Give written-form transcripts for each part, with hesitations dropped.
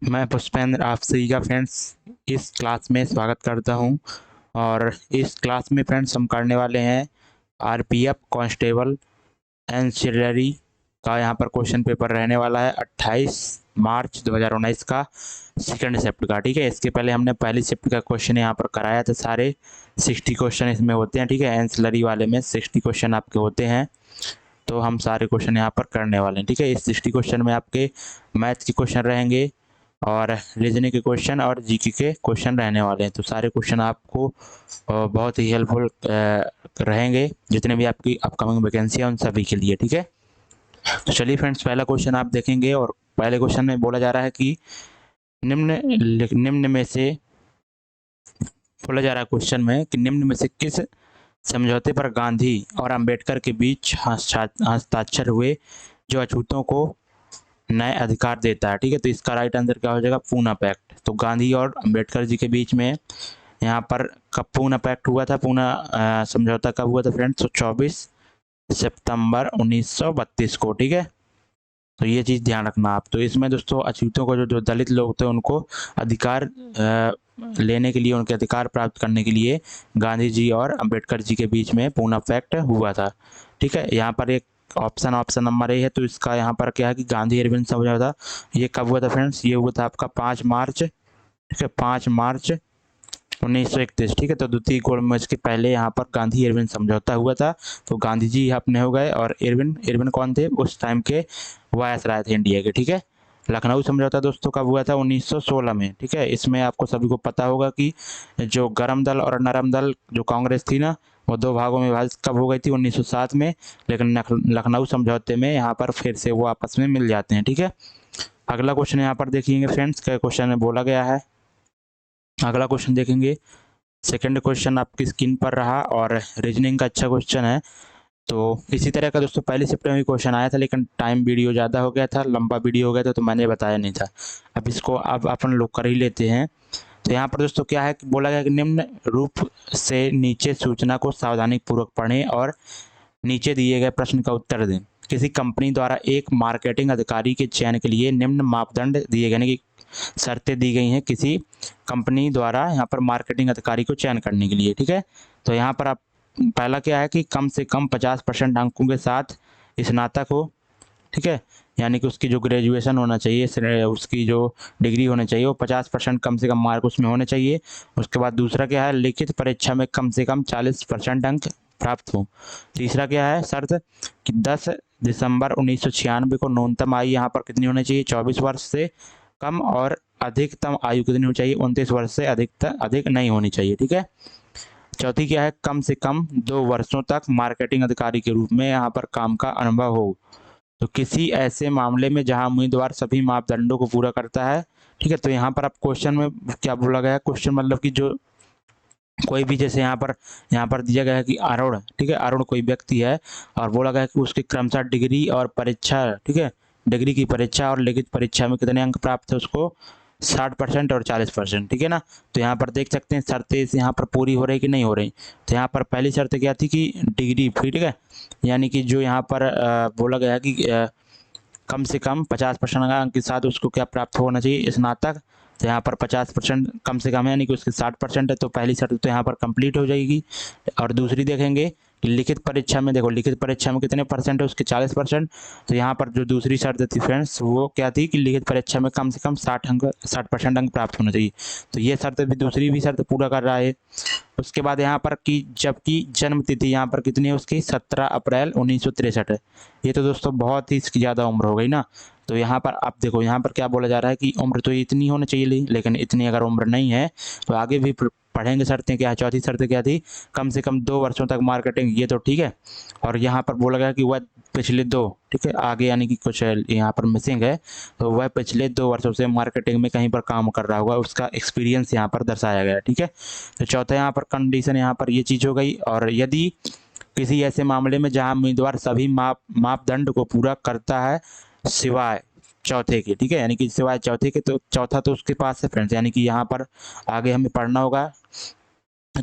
मैं पुष्पेंद्र आप सभी का फ्रेंड्स इस क्लास में स्वागत करता हूं। और इस क्लास में फ्रेंड्स हम करने वाले हैं आरपीएफ कांस्टेबल एंसिलरी का। यहाँ पर क्वेश्चन पेपर रहने वाला है 28 मार्च 2019 का, सेकंड शिफ्ट का। ठीक है, इसके पहले हमने पहली शिफ्ट का क्वेश्चन यहाँ पर कराया था। सारे 60 क्वेश्चन इसमें होते हैं। ठीक है, एंसिलरी वाले में 60 क्वेश्चन आपके होते हैं, तो हम सारे क्वेश्चन यहाँ पर करने वाले हैं। ठीक है, इस 60 क्वेश्चन में आपके मैथ के क्वेश्चन रहेंगे और रीजनिंग के क्वेश्चन और जीके के क्वेश्चन रहने वाले हैं। तो सारे क्वेश्चन आपको बहुत ही हेल्पफुल रहेंगे, जितने भी आपकी अपकमिंग वैकेंसी है उन सभी के लिए। ठीक है, तो चलिए फ्रेंड्स, पहला क्वेश्चन आप देखेंगे और पहले क्वेश्चन में बोला जा रहा है कि निम्न में से बोला जा रहा है क्वेश्चन में कि निम्न में से किस समझौते पर गांधी और अंबेडकर के बीच हस्ताक्षर हुए जो अछूतों को नए अधिकार देता है। ठीक है, तो इसका राइट आंसर क्या हो जाएगा? पूना पैक्ट। तो गांधी और अंबेडकर जी के बीच में यहाँ पर कब पूना पैक्ट हुआ था? पूना समझौता कब हुआ था फ्रेंड्स? तो 24 सितंबर 1932 को। ठीक है, तो ये चीज़ ध्यान रखना आप। तो इसमें दोस्तों अछूतों को जो दलित लोग थे उनको अधिकार लेने के लिए, उनके अधिकार प्राप्त करने के लिए गांधी जी और अंबेडकर जी के बीच में पूना पैक्ट हुआ था। ठीक है, यहाँ पर एक ऑप्शन नंबर ए है, तो इसका यहाँ पर क्या है कि गांधी इरविन समझौता ये कब हुआ था फ्रेंड्स? ये हुआ था आपका 5 मार्च। ठीक है, 5 मार्च 1931। ठीक है, तो द्वितीय गोल्ड मैच के पहले यहाँ पर गांधी इरविन समझौता हुआ था। तो गांधी जी अपने हो गए और इरविन इरविन कौन थे? उस टाइम के वायसराय थे इंडिया के। ठीक है, लखनऊ समझौता दोस्तों कब हुआ था? 1916 में। ठीक है, इसमें आपको सभी को पता होगा कि जो गरम दल और नरम दल जो कांग्रेस थी ना, वो दो भागों में विभाजित कब हो गई थी? 1907 में। लेकिन लखनऊ समझौते में यहाँ पर फिर से वो आपस में मिल जाते हैं। ठीक है, अगला क्वेश्चन यहाँ पर देखिए फ्रेंड्स, क्या क्वेश्चन में बोला गया है। अगला क्वेश्चन देखेंगे, सेकंड क्वेश्चन आपकी स्क्रीन पर रहा और रीजनिंग का अच्छा क्वेश्चन है। तो इसी तरह का दोस्तों पहले शिफ्ट में भी क्वेश्चन आया था, लेकिन टाइम वीडियो ज़्यादा हो गया था, लंबा वीडियो हो गया था, तो मैंने बताया नहीं था। अब इसको अब अपन लोग कर ही लेते हैं। तो यहाँ पर दोस्तों क्या है कि बोला गया कि निम्न रूप से नीचे सूचना को सावधानी पूर्वक पढ़ें और नीचे दिए गए प्रश्न का उत्तर दें। किसी कंपनी द्वारा एक मार्केटिंग अधिकारी के चयन के लिए निम्न मापदंड दिए गए, यानी कि शर्तें दी गई हैं किसी कंपनी द्वारा यहाँ पर मार्केटिंग अधिकारी को चयन करने के लिए। ठीक है, तो यहाँ पर आप पहला क्या है कि कम से कम 50% अंकों के साथ स्नातक हो। ठीक है, यानी कि उसकी जो ग्रेजुएशन होना चाहिए, उसकी जो डिग्री होनी चाहिए वो 50% कम से कम मार्क उसमें होने चाहिए। उसके बाद दूसरा क्या है, लिखित परीक्षा में कम से कम 40% अंक प्राप्त हो। तीसरा क्या है शर्त कि 10 दिसंबर 1996 को न्यूनतम आयु यहाँ पर कितनी होनी चाहिए? 24 वर्ष से कम, और अधिकतम आयु कितनी होनी चाहिए? 29 वर्ष से अधिक नहीं होनी चाहिए। ठीक है, चौथी क्या है, कम से कम 2 वर्षों तक मार्केटिंग अधिकारी के रूप में यहाँ पर काम का अनुभव हो। तो किसी ऐसे मामले में जहां उम्मीदवार सभी मापदंडों को पूरा करता है। ठीक है, तो यहाँ पर आप क्वेश्चन में क्या बोला गया है? क्वेश्चन मतलब कि जो कोई भी, जैसे यहाँ पर दिया गया है कि अरुण, ठीक है, अरुण कोई व्यक्ति है और बोला गया है कि उसकी क्रमशः डिग्री और परीक्षा, ठीक है, डिग्री की परीक्षा और लिखित परीक्षा में कितने अंक प्राप्त है उसको? 60% और 40%। ठीक है ना, तो यहाँ पर देख सकते हैं शर्तें यहाँ पर पूरी हो रही कि नहीं हो रही। तो यहाँ पर पहली शर्त क्या थी कि डिग्री फ्री। ठीक है, यानी कि जो यहाँ पर बोला गया है कि कम से कम 50% अंक के साथ उसको क्या प्राप्त होना चाहिए? स्नातक। तो यहाँ पर 50% कम से कम है, यानी कि उसके 60% है, तो पहली शर्त तो यहाँ पर कंप्लीट हो जाएगी। और दूसरी देखेंगे लिखित परीक्षा में, देखो लिखित परीक्षा में कितने परसेंट है उसके? 40%। तो यहाँ पर जो दूसरी शर्त थी फ्रेंड्स वो क्या थी कि लिखित परीक्षा में कम से कम 60% अंक प्राप्त होना चाहिए। तो ये शर्त भी, दूसरी भी शर्त पूरा कर रहा है। उसके बाद यहाँ पर कि जबकि जन्म तिथि यहाँ पर कितनी है उसकी? 17 अप्रैल 1963 है। ये तो दोस्तों बहुत ही इसकी ज़्यादा उम्र हो गई ना। तो यहाँ पर आप देखो, यहाँ पर क्या बोला जा रहा है कि उम्र तो इतनी होनी चाहिए, लेकिन इतनी अगर उम्र नहीं है तो आगे भी पढ़ेंगे शर्तें क्या है। चौथी शर्त क्या थी? कम से कम 2 वर्षों तक मार्केटिंग, ये तो ठीक है। और यहाँ पर बोला गया कि वह पिछले 2, ठीक है, आगे यानी कि कुछ यहाँ पर मिसिंग है, तो वह पिछले 2 वर्षों से मार्केटिंग में कहीं पर काम कर रहा होगा, उसका एक्सपीरियंस यहाँ पर दर्शाया गया है। ठीक है, तो चौथा यहाँ पर कंडीशन, यहाँ पर ये चीज़ हो गई। और यदि किसी ऐसे मामले में जहां उम्मीदवार सभी मापदंड को पूरा करता है सिवाय चौथे के, ठीक है, यानी कि सिवाय चौथे के, तो चौथा तो उसके पास है फ्रेंड्स, यानी कि यहाँ पर आगे हमें पढ़ना होगा,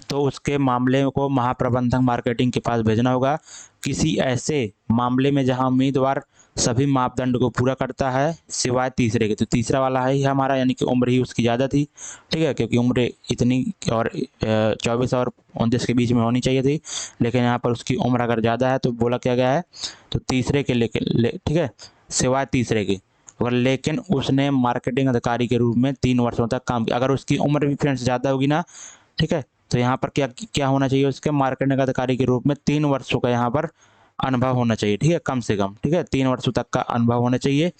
तो उसके मामले को महाप्रबंधक मार्केटिंग के पास भेजना होगा। किसी ऐसे मामले में जहां उम्मीदवार सभी मापदंड को पूरा करता है सिवाय तीसरे के। तो तीसरा वाला है ही हमारा, यानी कि उम्र ही उसकी ज़्यादा थी, ठीक है, क्योंकि उम्र इतनी और 24 और 29 के बीच में होनी चाहिए थी, लेकिन यहाँ पर उसकी उम्र अगर ज़्यादा है तो बोला क्या गया है, तो तीसरे के ठीक है, सिवाय तीसरे के। और लेकिन उसने मार्केटिंग अधिकारी के रूप में 3 वर्षों तक काम किया। अगर उसकी उम्र भी फ्रेंड्स ज़्यादा होगी ना, ठीक है, तो यहाँ पर क्या क्या होना चाहिए, उसके मार्केटिंग अधिकारी के रूप में 3 वर्षों का यहाँ पर अनुभव होना चाहिए, ठीक है, कम से कम, ठीक है, 3 वर्षों तक का अनुभव होना चाहिए।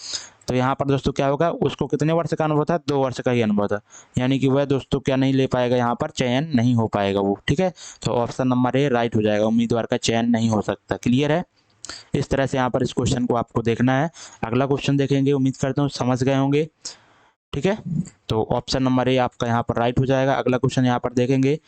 तो यहाँ पर दोस्तों क्या होगा, उसको कितने वर्ष का अनुभव था, 2 वर्ष का ही अनुभव था, यानी कि वह दोस्तों क्या नहीं ले पाएगा, यहाँ पर चयन नहीं हो पाएगा वो, ठीक है। तो ऑप्शन नंबर ए राइट हो जाएगा, उम्मीदवार का चयन नहीं हो सकता। क्लियर है? इस तरह से यहाँ पर इस क्वेश्चन को आपको देखना है। अगला क्वेश्चन देखेंगे, उम्मीद करता हूँ समझ गए होंगे, ठीक है। तो ऑप्शन नंबर ए आपका यहाँ पर राइट हो जाएगा। अगला क्वेश्चन यहाँ पर देखेंगे,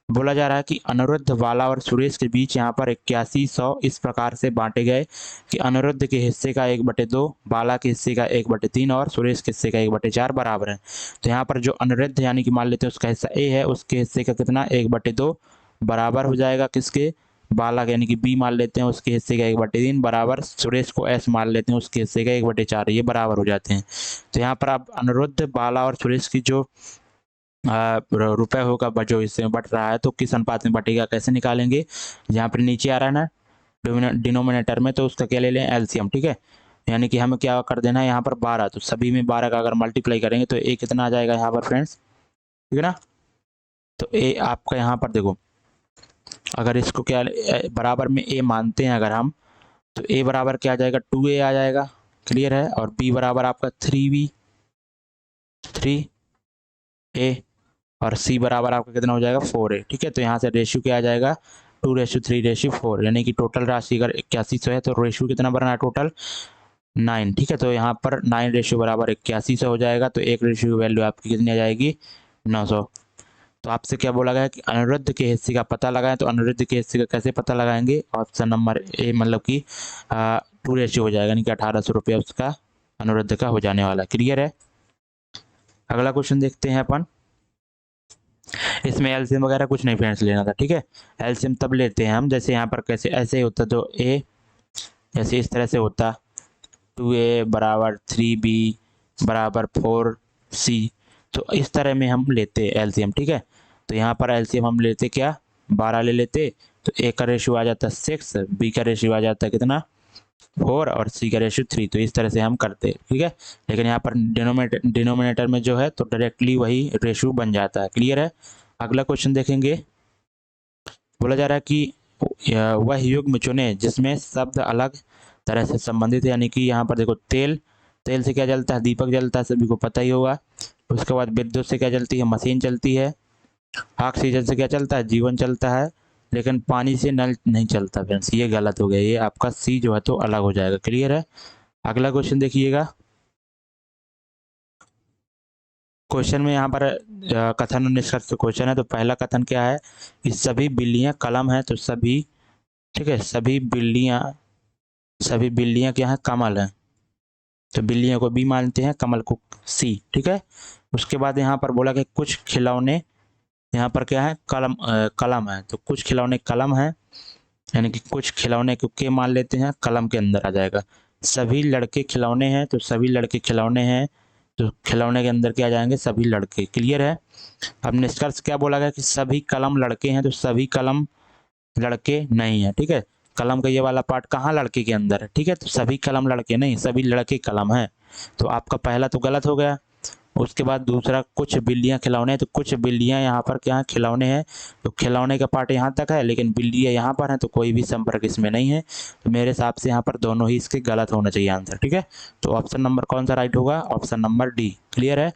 बोला जा रहा है कि अनिरुद्ध, बाला और सुरेश के बीच यहाँ पर 8100 इस प्रकार से बांटे गए कि अनिरुद्ध के हिस्से का 1/2, बाला के हिस्से का 1/3 और सुरेश के हिस्से का 1/4 बराबर है। तो यहाँ पर जो अनिरुद्ध यानी कि मान लेते हैं उसका हिस्सा ए है, उसके हिस्से का कितना 1/2 बराबर हो जाएगा किसके, बाला यानी कि बी मान लेते हैं उसके हिस्से का 1/3 बराबर सुरेश को एस मान लेते हैं उसके हिस्से का 1/4, ये बराबर हो जाते हैं। तो यहाँ पर आप अनिरुद्ध, बाला और सुरेश की जो रुपए होगा जो इससे बढ़ रहा है तो किस अनुपात में बढ़ेगा, कैसे निकालेंगे। जहाँ पर नीचे आ रहा है ना डिनोमिनेटर में, तो उसका क्या ले लें, एलसीएम, ठीक है। यानी कि हमें क्या कर देना है यहाँ पर 12, तो सभी में 12 का अगर मल्टीप्लाई करेंगे तो ए कितना आ जाएगा यहाँ पर फ्रेंड्स, ठीक है ना। तो ए आपका यहाँ पर देखो, अगर इसको क्या बराबर में ए मानते हैं अगर हम, तो ए बराबर क्या आ जाएगा, 2a आ जाएगा। क्लियर है? और बी बराबर आपका 3b 3a और सी बराबर आपका कितना हो जाएगा, 4a, ठीक है। तो यहाँ से रेशियो क्या आ जाएगा, 2:3:4, यानी कि टोटल राशि अगर 8100 है तो रेशियो कितना बनना है, टोटल 9, ठीक है। तो यहाँ पर 9 रेशियो बराबर 8100 हो जाएगा, तो एक रेशियो की वैल्यू आपकी कितनी आ जाएगी, 900। तो आपसे क्या बोला गया कि अनिरुद्ध के हिस्से का पता लगाएं, तो अनिरुद्ध के हिस्से का कैसे पता लगाएंगे, ऑप्शन नंबर ए मतलब कि 2 रेशियो हो जाएगा, यानी कि 1800 रुपया उसका अनिरुद्ध का हो जाने वाला। क्लियर है? अगला क्वेश्चन देखते हैं अपन। इसमें एलसीएम वगैरह कुछ नहीं फ्रेंड्स लेना था, ठीक है। एलसीएम तब लेते हैं हम जैसे यहाँ पर कैसे ऐसे होता, तो ए जैसे इस तरह से होता, 2a बराबर 3b बराबर 4c, तो इस तरह में हम लेते एलसीएम, ठीक है। तो यहाँ पर एलसीएम हम लेते क्या, 12 ले लेते, तो ए का रेशियो आ जाता 6, बी का रेशियो आ जाता कितना 4 और सी का रेशियो 3, तो इस तरह से हम करते, ठीक है। लेकिन यहाँ पर डिनोमिनेटर में जो है तो डायरेक्टली वही रेशियो बन जाता है। क्लियर है? अगला क्वेश्चन देखेंगे, बोला जा रहा है कि वह युग्म चुने जिसमें शब्द अलग तरह से संबंधित है, यानी कि यहाँ पर देखो तेल, तेल से क्या जलता है, दीपक जलता है, सभी को पता ही होगा। उसके बाद विद्युत से क्या चलती है, मशीन चलती है। ऑक्सीजन से क्या चलता है, जीवन चलता है। लेकिन पानी से नल नहीं चलता फ्रेंड्स, ये गलत हो गया, ये आपका सी जो है तो अलग हो जाएगा। क्लियर है? अगला क्वेश्चन देखिएगा, क्वेश्चन में यहाँ पर कथन और निष्कर्ष क्वेश्चन है। तो पहला कथन क्या है कि सभी बिल्लियाँ कलम है, तो सभी, ठीक है, सभी बिल्लियाँ क्या है, कमल है, तो बिल्लियों को बी मानते हैं, कमल को सी, ठीक है। उसके बाद यहाँ पर बोला कि कुछ खिलौने यहाँ पर क्या है, कलम है, तो कुछ खिलौने कलम है, यानी कि कुछ खिलौने को के मान लेते हैं, कलम के अंदर आ जाएगा। सभी लड़के खिलौने हैं, तो सभी लड़के खिलौने हैं, तो खिलौने के अंदर क्या आ जाएंगे, सभी लड़के। क्लियर है? अब निष्कर्ष क्या बोला गया कि सभी कलम लड़के हैं, तो सभी कलम लड़के नहीं है, ठीक है। कलम का ये वाला पार्ट कहाँ, लड़के के अंदर है, ठीक है। तो सभी कलम लड़के नहीं, सभी लड़के कलम है, तो आपका पहला तो गलत हो गया। उसके बाद दूसरा, कुछ बिल्लियाँ खिलौने हैं, तो कुछ बिल्लियाँ यहाँ पर क्या है, खिलौने हैं, तो खिलौने का पार्ट यहाँ तक है, लेकिन बिल्लियाँ यहाँ पर हैं, तो कोई भी संपर्क इसमें नहीं है। तो मेरे हिसाब से यहाँ पर दोनों ही इसके गलत होना चाहिए आंसर, ठीक है। तो ऑप्शन नंबर कौन सा राइट होगा, ऑप्शन नंबर डी। क्लियर है?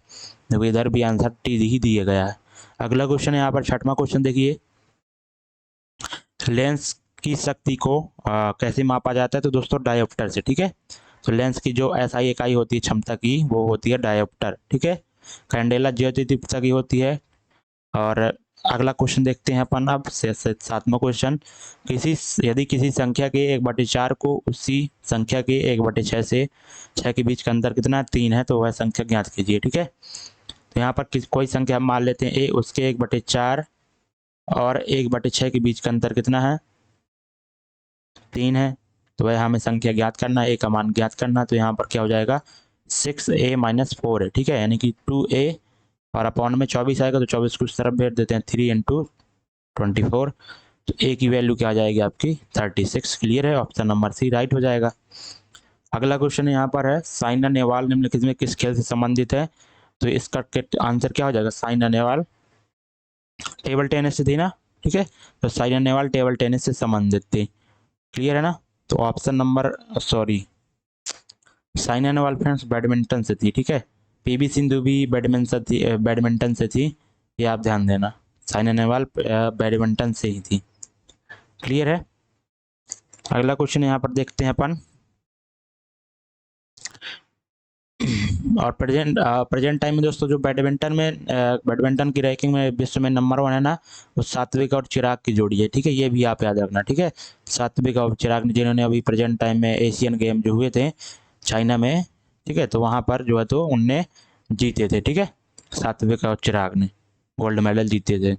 देखो इधर भी आंसर डी ही दिया गया है। अगला क्वेश्चन यहाँ पर 6वां क्वेश्चन देखिए, लेंस की शक्ति को कैसे मापा जाता है, तो दोस्तों डायोप्टर से, ठीक है। तो लेंस की जो एसआई इकाई होती है क्षमता की, वो होती है डायोप्टर, ठीक है। कैंडेला ज्योति तीव्रता की होती है। और अगला क्वेश्चन देखते हैं अपन अब 7वां क्वेश्चन, यदि किसी संख्या के 1/4 को उसी संख्या के 1/6 से 6 के बीच का अंतर कितना 3 है, तो वह संख्या ज्ञात कीजिए, ठीक है। तो यहाँ पर कोई संख्या हम मान लेते हैं ए, उसके 1/4 और 1/6 के बीच का अंतर कितना है, 3 है। तो वह हमें संख्या ज्ञात करना है, ए का मान ज्ञात करना है। तो यहाँ पर क्या हो जाएगा 6a-4 है, ठीक है, यानी कि 2a और अपॉन में 24 आएगा, तो 24 को इस तरफ भेज देते हैं, 3 × 24, तो ए की वैल्यू क्या आ जाएगी आपकी 36। क्लियर है, ऑप्शन नंबर सी राइट हो जाएगा। अगला क्वेश्चन यहाँ पर है साइना नेहवाल निम्नलिखित में किस खेल से संबंधित है। तो इसका आंसर क्या हो जाएगा, साइना नेहवाल टेबल टेनिस से थी ना, ठीक है, तो साइना नेहवाल टेबल टेनिस से संबंधित थी। क्लियर है ना, तो option number Saina Nehwal friends badminton से थी, ठीक है, पीवी सिंधु भी बैडमिंटन से थी, ये आप ध्यान देना, साइना नेहवाल बैडमिंटन से ही थी। क्लियर है। अगला क्वेश्चन यहाँ पर देखते हैं अपन और प्रेजेंट टाइम में दोस्तों जो बैडमिंटन की रैंकिंग में विश्व में नंबर 1 है ना, वो सात्विक और चिराग की जोड़ी है, ठीक है, ये भी आप याद रखना, ठीक है, सात्विक और चिराग ने, जिन्होंने अभी प्रेजेंट टाइम में एशियन गेम जो हुए थे चाइना में, ठीक है, तो वहाँ पर जो है तो उनने जीते थे, ठीक है, सात्विक और चिराग ने गोल्ड मेडल जीते थे।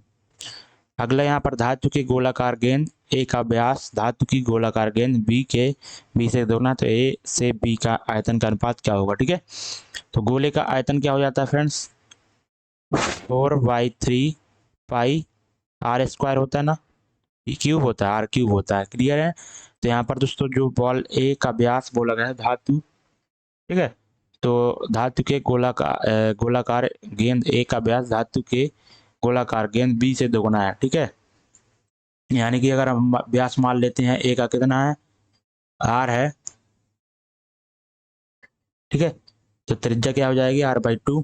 अगला यहाँ पर धातु की गोलाकार गेंद ए का व्यास, धातु की गोलाकार गेंद बी से दोगुना, तो ए से बी का आयतन का अनुपात क्या होगा, ठीक है, तो गोले का आयतन क्या हो जाता है फ्रेंड्स 4/3 पाई r² होता है ना, क्यूब होता है, r³ होता है। क्लियर है। तो यहाँ पर दोस्तों जो बॉल ए का व्यास बोला गया है धातु, ठीक है, तो धातु के गोलाकार गेंद ए का व्यास धातु के गोलाकार गेंद बी से दोगुना है, ठीक है, यानी कि अगर हम व्यास मान लेते हैं ए का कितना है r है, ठीक है, तो त्रिज्या क्या हो जाएगी r/2,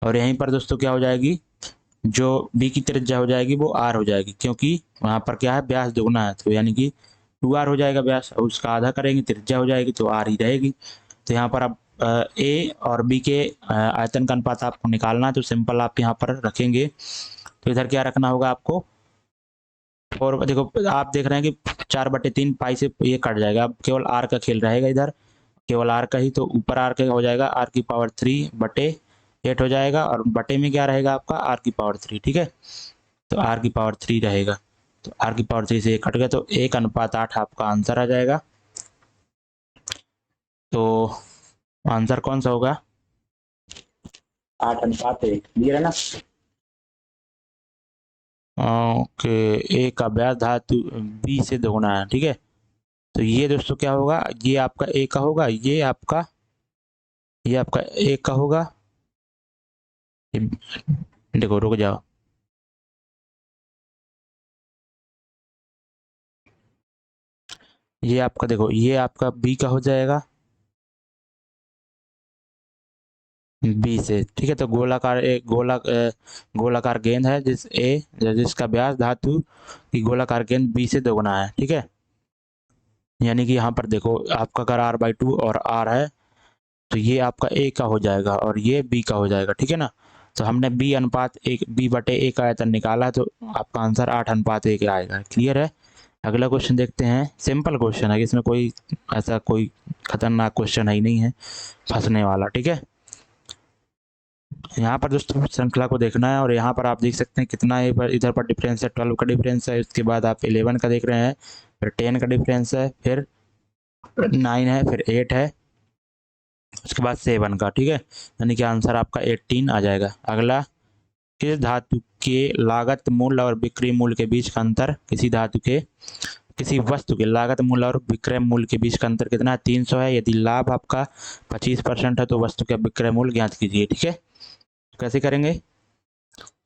और यहीं पर दोस्तों क्या हो जाएगी जो बी की त्रिज्या हो जाएगी वो r हो जाएगी, क्योंकि वहाँ पर क्या है व्यास दुगना है, तो यानी कि 2r हो जाएगा व्यास, और उसका आधा करेंगे त्रिज्या हो जाएगी, तो r ही रहेगी। तो यहाँ पर अब ए और बी के आयतन का अनुपात आपको निकालना है, तो सिंपल आप यहाँ पर रखेंगे, तो इधर क्या रखना होगा आपको, और देखो आप देख रहे हैं कि 4/3 पाई से ये कट जाएगा, अब केवल r का खेल रहेगा, इधर केवल r का ही, तो ऊपर r का हो जाएगा r³ हो जाएगा, और बटे में क्या रहेगा आपका r³, ठीक है, तो r³ रहेगा, तो r³ से कट गया, तो 1:8 आपका आंसर आ जाएगा। तो आंसर कौन सा होगा 8:1। क्लियर है ना। ओके, ए का व्यास धातु बी से दोगुना है, ठीक है, तो ये दोस्तों क्या होगा, ये आपका ए का होगा, ये आपका ए का होगा, देखो रुक जाओ, ये आपका देखो ये आपका बी का हो जाएगा बी से, ठीक है, तो गोलाकार गेंद है जिसका व्यास धातु की गोलाकार गेंद बी से दोगुना है, ठीक है, यानी कि यहाँ पर देखो आपका अगर r/2 और r है, तो ये आपका ए का हो जाएगा और ये बी का हो जाएगा, ठीक है ना, तो हमने b/1 का आयतन निकाला है, तो आपका आंसर 8:1 आएगा। क्लियर है। अगला क्वेश्चन देखते हैं, सिंपल क्वेश्चन है, इसमें कोई ऐसा कोई खतरनाक क्वेश्चन है ही नहीं है फंसने वाला, ठीक है, यहाँ पर दोस्तों श्रृंखला को देखना है, और यहाँ पर आप देख सकते हैं कितना इधर पर डिफरेंस है, 12 का डिफरेंस है, उसके बाद आप 11 का देख रहे हैं, फिर 10 का डिफरेंस है, फिर 9 है, फिर 8 है, उसके बाद 7 का, ठीक है, यानी कि आंसर आपका 18 आ जाएगा। अगला, किस धातु के लागत मूल्य और विक्रय मूल्य के बीच का अंतर, किसी वस्तु के लागत मूल्य और विक्रय मूल्य के बीच का अंतर कितना है 300 है, यदि लाभ आपका 25% है तो वस्तु का विक्रय मूल्य ज्ञात कीजिए, ठीक है, कैसे करेंगे,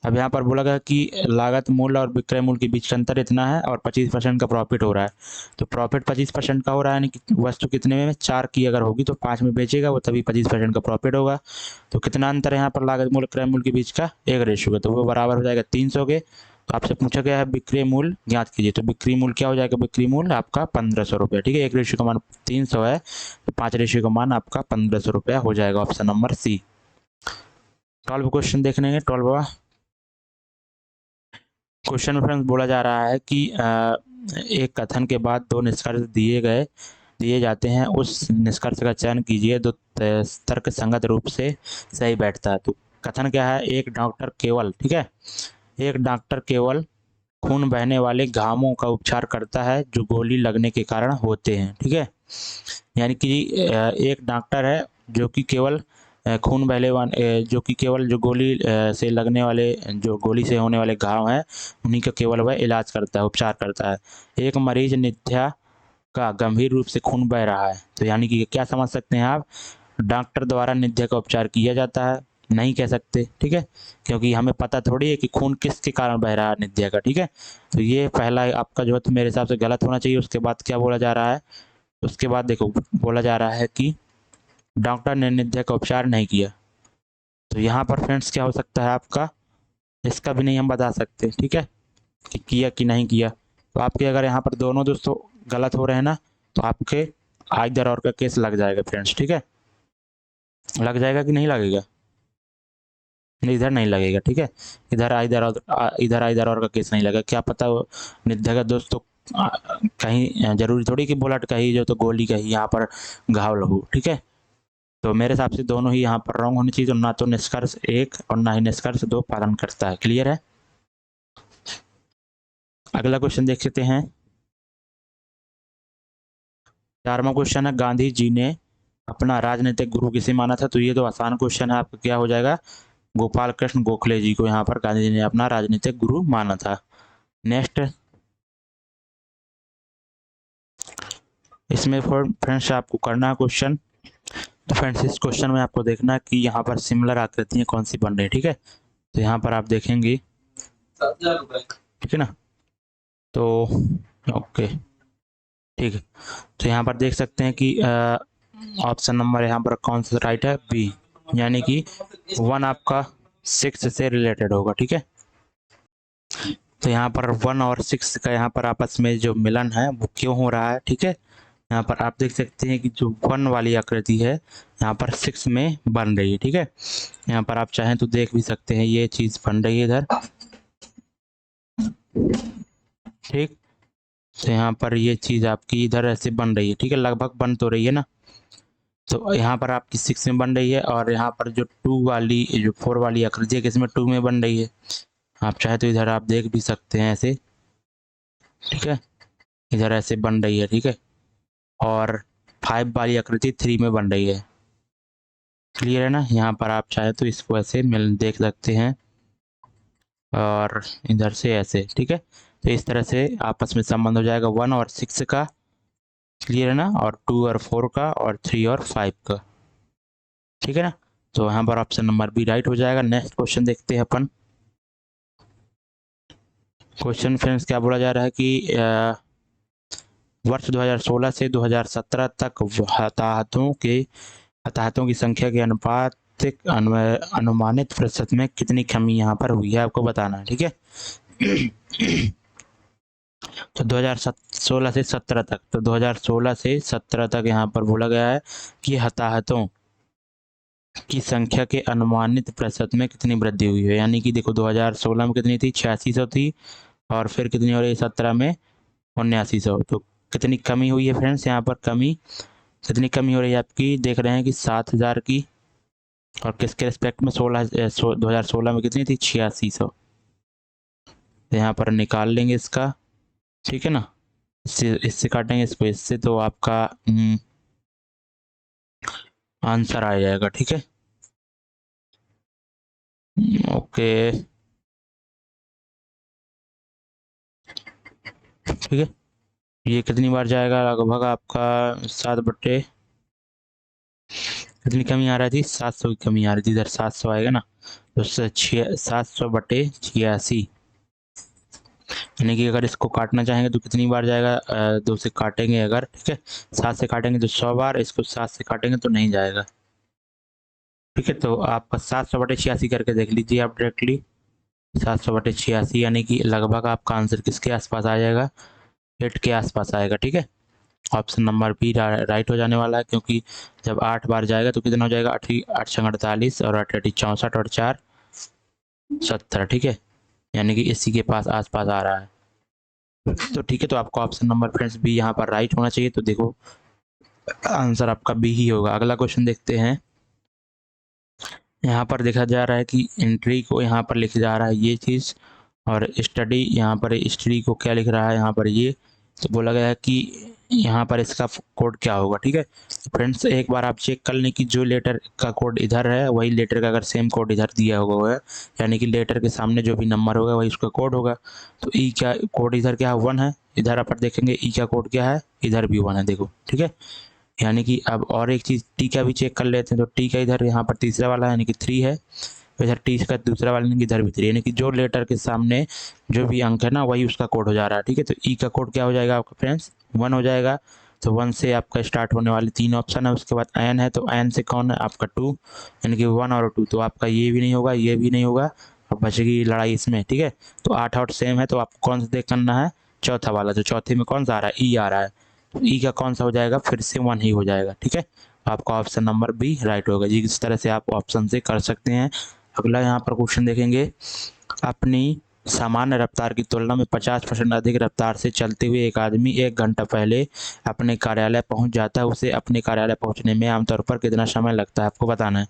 अब यहाँ पर बोला गया कि लागत मूल्य और विक्रय मूल्य के बीच का अंतर इतना है और 25% का प्रॉफिट हो रहा है, तो प्रॉफिट 25% का हो रहा है, यानी कि वस्तु कितने में 4 की अगर होगी तो 5 में बेचेगा वो, तभी 25% का प्रॉफिट होगा, तो कितना अंतर है यहाँ पर लागत मूल्य क्रय मूल्य के बीच का 1 रेशियो का, तो वो बराबर हो जाएगा 300 के। तो आपसे पूछा गया है विक्रय मूल्य ज्ञात कीजिए, तो विक्रय मूल्य क्या हो जाएगा, विक्रय मूल्य आपका 1500 रुपये, ठीक है, 1 रेशियो का मान 300 है, तो 5 रेशियो का मान आपका 1500 रुपया हो जाएगा, ऑप्शन नंबर सी। 12 क्वेश्चन देखने 12वां क्वेश्चन फ्रेंड्स बोला जा रहा है कि एक कथन के बाद 2 निष्कर्ष दिए जाते हैं, उस निष्कर्ष का चयन कीजिए जो तर्क संगत रूप से सही बैठता है। तो कथन क्या है, एक डॉक्टर केवल, ठीक है, एक डॉक्टर केवल खून बहने वाले घावों का उपचार करता है जो गोली लगने के कारण होते हैं। ठीक है, यानी कि एक डॉक्टर है जो कि केवल खून बहने वाले जो कि केवल जो गोली से लगने वाले, जो गोली से होने वाले घाव हैं उन्हीं का केवल वह इलाज करता है, उपचार करता है। एक मरीज नित्या का गंभीर रूप से खून बह रहा है, तो यानी कि क्या समझ सकते हैं आप, डॉक्टर द्वारा नित्या का उपचार किया जाता है, नहीं कह सकते। ठीक है, क्योंकि हमें पता थोड़ी है कि खून किसके कारण बह रहा है नित्या का। ठीक है, तो ये पहला आपका जो है तो मेरे हिसाब से गलत होना चाहिए। उसके बाद क्या बोला जा रहा है, उसके बाद देखो बोला जा रहा है कि डॉक्टर ने नित्या का उपचार नहीं किया। तो यहाँ पर फ्रेंड्स क्या हो सकता है आपका, इसका भी नहीं हम बता सकते। ठीक है, कि किया कि नहीं किया। तो आपके अगर यहाँ पर दोनों दोस्तों गलत हो रहे हैं ना, तो आपके आइदर और का केस लग जाएगा फ्रेंड्स। ठीक है, लग जाएगा कि नहीं लगेगा, इधर नहीं लगेगा। ठीक है, इधर आइदर और का केस नहीं लगेगा। क्या पता वो निध्या का दोस्त तो कहीं जरूरी थोड़ी कि बुलेट का ही जो तो गोली का ही यहाँ पर घाव लगू। ठीक है, तो मेरे हिसाब से दोनों ही यहाँ पर रॉन्ग होनी चाहिए। तो ना तो निष्कर्ष 1 और ना ही निष्कर्ष 2 पालन करता है। क्लियर है। अगला क्वेश्चन देख लेते हैं। 4वां क्वेश्चन है, गांधी जी ने अपना राजनीतिक गुरु किसे माना था। तो ये तो आसान क्वेश्चन है, आपका क्या हो जाएगा, गोपाल कृष्ण गोखले जी को यहाँ पर गांधी जी ने अपना राजनीतिक गुरु माना था। नेक्स्ट, इसमें फ्रेंड्स आपको करना है क्वेश्चन। तो फ्रेंड्स इस क्वेश्चन में आपको देखना है कि यहाँ पर सिमिलर आकृतियां कौन सी बन रही है। ठीक है, तो यहाँ पर आप देखेंगे, ठीक है ना, तो ओके ठीक है। तो यहाँ पर देख सकते हैं कि ऑप्शन नंबर यहाँ पर कौन सा राइट है, बी, यानी कि 1 आपका 6 से रिलेटेड होगा। ठीक है, तो यहाँ पर 1 और 6 का यहाँ पर आपस में जो मिलन है वो क्यों हो रहा है। ठीक है, यहाँ पर आप देख सकते हैं कि जो 1 वाली आकृति है यहाँ पर 6 में बन रही है। ठीक है, यहाँ पर आप चाहें तो देख भी सकते हैं, ये चीज बन रही है इधर। ठीक, तो यहाँ पर ये चीज आपकी इधर ऐसे बन रही है। ठीक है, लगभग बन तो रही है ना। तो यहाँ पर आपकी 6 में बन रही है, और यहाँ पर जो 2 वाली, जो 4 वाली आकृति है किसमें 2 में बन रही है। आप चाहे तो इधर आप देख भी सकते हैं ऐसे। ठीक है, इधर ऐसे बन रही है। ठीक है, और 5 वाली आकृति 3 में बन रही है। क्लियर है ना, यहाँ पर आप चाहे तो इसको ऐसे मिल देख सकते हैं, और इधर से ऐसे। ठीक है, तो इस तरह से आपस में संबंध हो जाएगा 1 और 6 का। क्लियर है ना, और 2 और 4 का, और 3 और 5 का। ठीक है ना, तो यहाँ पर ऑप्शन नंबर बी राइट हो जाएगा। नेक्स्ट क्वेश्चन देखते हैं अपन। क्वेश्चन फ्रेंड्स क्या बोला जा रहा है कि वर्ष 2016 से 2017 तक हताहतों की संख्या के अनुमानित प्रतिशत में कितनी कमी यहाँ पर हुई है, आपको बताना है। ठीक है, तो 2016 से 17 तक, तो 2016 से 17 तक यहाँ पर बोला गया है कि हताहतों की संख्या के अनुमानित प्रतिशत में कितनी वृद्धि हुई है। यानी कि देखो 2016 में कितनी थी, 8600 थी, और फिर कितनी हो रही है 17 में 7900। तो कितनी कमी हुई है फ्रेंड्स, यहाँ पर कमी कितनी कमी हो रही है आपकी, देख रहे हैं कि 7000 की, और किसके रिस्पेक्ट में 2016 में कितनी थी, 8600। तो यहाँ पर निकाल लेंगे इसका। ठीक है ना, इससे काटेंगे इसको इससे, तो आपका आंसर आ जाएगा। ठीक है, ओके ठीक है। ये कितनी बार जाएगा, लगभग आपका 7 बटे, कितनी कमी आ रही थी, 700 की कमी आ रही थी, इधर 700 आएगा ना, तो 700/86, यानी कि अगर इसको काटना चाहेंगे तो कितनी बार जाएगा, 2 से काटेंगे अगर। ठीक है, 7 से काटेंगे तो 100 बार, इसको 7 से काटेंगे तो नहीं जाएगा। ठीक है, तो आपका 700/86 करके देख लीजिए आप डायरेक्टली, 700/86, यानी कि लगभग आपका आंसर किसके आसपास आ जाएगा, 8 के आसपास आएगा। ठीक है, ऑप्शन नंबर बी राइट हो जाने वाला है, क्योंकि जब 8 बार जाएगा तो कितना हो जाएगा, 8 8 48, और 8 64, और 4 70। ठीक है, यानी कि इसी के पास आसपास आ रहा है। तो ठीक है, तो आपको ऑप्शन नंबर फ्रेंड्स बी यहाँ पर राइट होना चाहिए। तो देखो आंसर आपका बी ही होगा। अगला क्वेश्चन देखते हैं। यहाँ पर देखा जा रहा है कि एंट्री को यहाँ पर लिखा जा रहा है ये चीज़, और स्टडी, यहाँ पर स्टडी को क्या लिख रहा है यहाँ पर ये, तो बोला गया है कि यहाँ पर इसका कोड क्या होगा। ठीक है फ्रेंड्स, एक बार आप चेक कर लें कि जो लेटर का कोड इधर है वही लेटर का अगर सेम कोड इधर दिया होगा है, यानी कि लेटर के सामने जो भी नंबर होगा वही उसका कोड होगा। तो ई क्या कोड इधर क्या है, 1 है। इधर आप देखेंगे ई का कोड क्या है, इधर भी 1 है, देखो। ठीक है, यानी कि अब और एक चीज़ टी का भी चेक कर लेते हैं। तो टी का इधर यहाँ पर तीसरा वाला यानी कि 3 है, इधर टी का दूसरा वाला यानी कि इधर भी 3, यानी कि जो लेटर के सामने जो भी अंक है ना वही उसका कोड हो जा रहा है। ठीक है, तो ई का कोड क्या हो जाएगा आपका फ्रेंड्स, 1 हो जाएगा। तो 1 से आपका स्टार्ट होने वाले 3 ऑप्शन है। उसके बाद एन है, तो एन से कौन है आपका 2, यानी कि 1 और 2, तो आपका ये भी नहीं होगा, ये भी नहीं होगा, अब बचेगी लड़ाई इसमें। ठीक है, तो 8 और सेम है, तो आपको कौन सा देख करना है, चौथा वाला। तो चौथे में कौन सा आ रहा है, ई आ रहा है, तो ई का कौन सा हो जाएगा, फिर से 1 ही हो जाएगा। ठीक है, आपका ऑप्शन नंबर बी राइट होगा जी। इस तरह से आप ऑप्शन से कर सकते हैं। अगला यहाँ पर क्वेश्चन देखेंगे, अपनी सामान्य रफ्तार की तुलना में 50% अधिक रफ्तार से चलते हुए एक आदमी 1 घंटा पहले अपने कार्यालय पहुंच जाता है, उसे अपने कार्यालय पहुंचने में आमतौर पर कितना समय लगता है, आपको बताना है।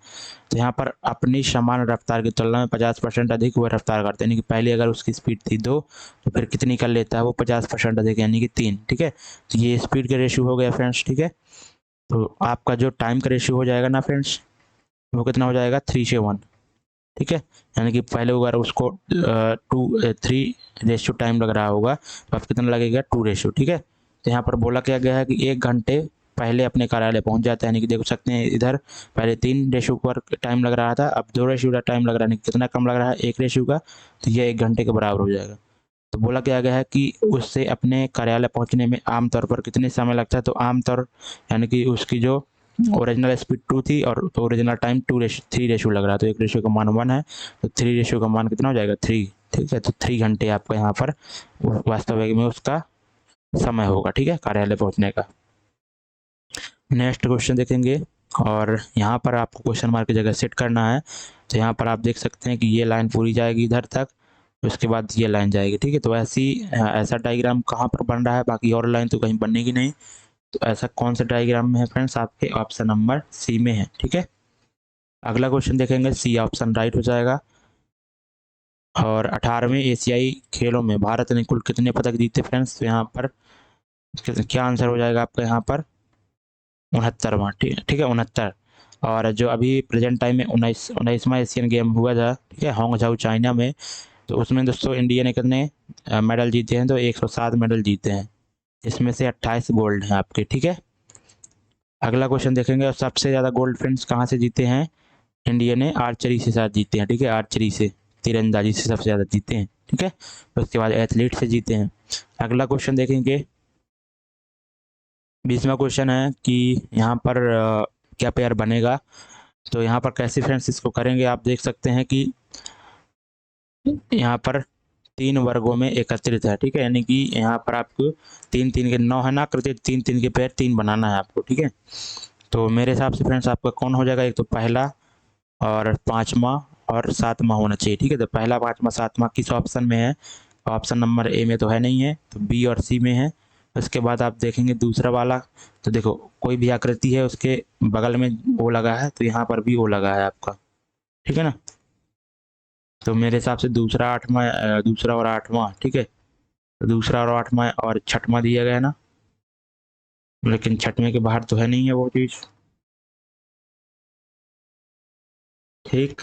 तो यहाँ पर अपनी सामान्य रफ्तार की तुलना में 50% अधिक वो रफ्तार करते हैं, यानी कि पहले अगर उसकी स्पीड थी 2 तो फिर कितनी कर लेता है वो, 50% अधिक यानी कि 3। ठीक है, तो ये स्पीड का रेशियो हो गया फ्रेंड्स। ठीक है, तो आपका जो टाइम का रेशियो हो जाएगा ना फ्रेंड्स, वो कितना हो जाएगा, 3:1। ठीक है, यानी कि पहले अगर उसको 3 टाइम लग रहा होगा तो अब कितना लगेगा, 2। ठीक है, तो यहाँ पर बोला क्या गया है कि 1 घंटे पहले अपने कार्यालय पहुंच जाता है, यानी कि देख सकते हैं इधर पहले 3 पर टाइम लग रहा था, अब 2 का टाइम लग रहा है, यानी कितना कम लग रहा है, 1 का, तो ये 1 घंटे के बराबर हो जाएगा। तो बोला क्या गया है कि उससे अपने कार्यालय पहुंचने में आमतौर पर कितने समय लगता है, तो आमतौर यानी कि उसकी जो ओरिजिनल स्पीड 2 थी और ओरिजिनल टाइम 3 लग रहा है, तो 1 का मान 1 है, तो 3 का मान कितना हो जाएगा, 3। ठीक है, तो 3 घंटे आपका यहाँ पर वास्तविक में उसका समय होगा। ठीक है, कार्यालय पहुंचने का। नेक्स्ट क्वेश्चन देखेंगे, और यहाँ पर आपको क्वेश्चन मार्क की जगह सेट करना है। तो यहाँ पर आप देख सकते हैं कि ये लाइन पूरी जाएगी इधर तक, उसके बाद ये लाइन जाएगी। ठीक है, तो ऐसा डायग्राम कहाँ पर बन रहा है, बाकी और लाइन तो कहीं बननेगी नहीं। तो ऐसा कौन सा डायग्राम में है फ्रेंड्स, आपके ऑप्शन नंबर सी में है। ठीक है, अगला क्वेश्चन देखेंगे, सी ऑप्शन राइट हो जाएगा। और 18वें एशियाई खेलों में भारत ने कुल कितने पदक जीते फ्रेंड्स, तो यहाँ पर क्या आंसर हो जाएगा आपका, यहाँ पर 69वां। ठीक है, 69। और जो अभी प्रेजेंट टाइम में 19वां एशियन गेम हुआ था, ठीक है, हांगझाऊ चाइना में, तो उसमें दोस्तों इंडिया ने कितने मेडल जीते हैं, तो 107 मेडल जीते हैं, इसमें से 28 गोल्ड हैं आपके। ठीक है, अगला क्वेश्चन देखेंगे, और सबसे ज़्यादा गोल्ड फ्रेंड्स कहाँ से जीते हैं, इंडिया ने आर्चरी से साथ जीते हैं। ठीक है, आर्चरी से, तीरंदाजी से सबसे ज़्यादा जीते हैं। ठीक है, उसके बाद एथलीट से जीते हैं। अगला क्वेश्चन देखेंगे, 20वां क्वेश्चन है कि यहाँ पर क्या पेयर बनेगा। तो यहाँ पर कैसे फ्रेंड्स इसको करेंगे, आप देख सकते हैं कि यहाँ पर 3 वर्गों में एकत्रित है। ठीक है, यानी कि यहाँ पर आपको 3-3 के 9 है ना आकृति, 3-3 के पेयर 3 बनाना है आपको। ठीक है, तो मेरे हिसाब से फ्रेंड्स आपका कौन हो जाएगा, एक तो पहला और 5वां और 7वां होना चाहिए। ठीक है, तो पहला 5वां 7वां किस ऑप्शन में है, ऑप्शन नंबर ए में तो है नहीं है, तो बी और सी में है। उसके बाद आप देखेंगे दूसरा वाला, तो देखो कोई भी आकृति है उसके बगल में ओ लगा है, तो यहाँ पर भी ओ लगा है आपका। ठीक है ना, तो मेरे हिसाब से दूसरा 8वां, दूसरा और 8वां। ठीक है, तो दूसरा और 8वां और 6वां दिया गया ना, लेकिन 6वें के बाहर तो है नहीं है वो चीज़। ठीक,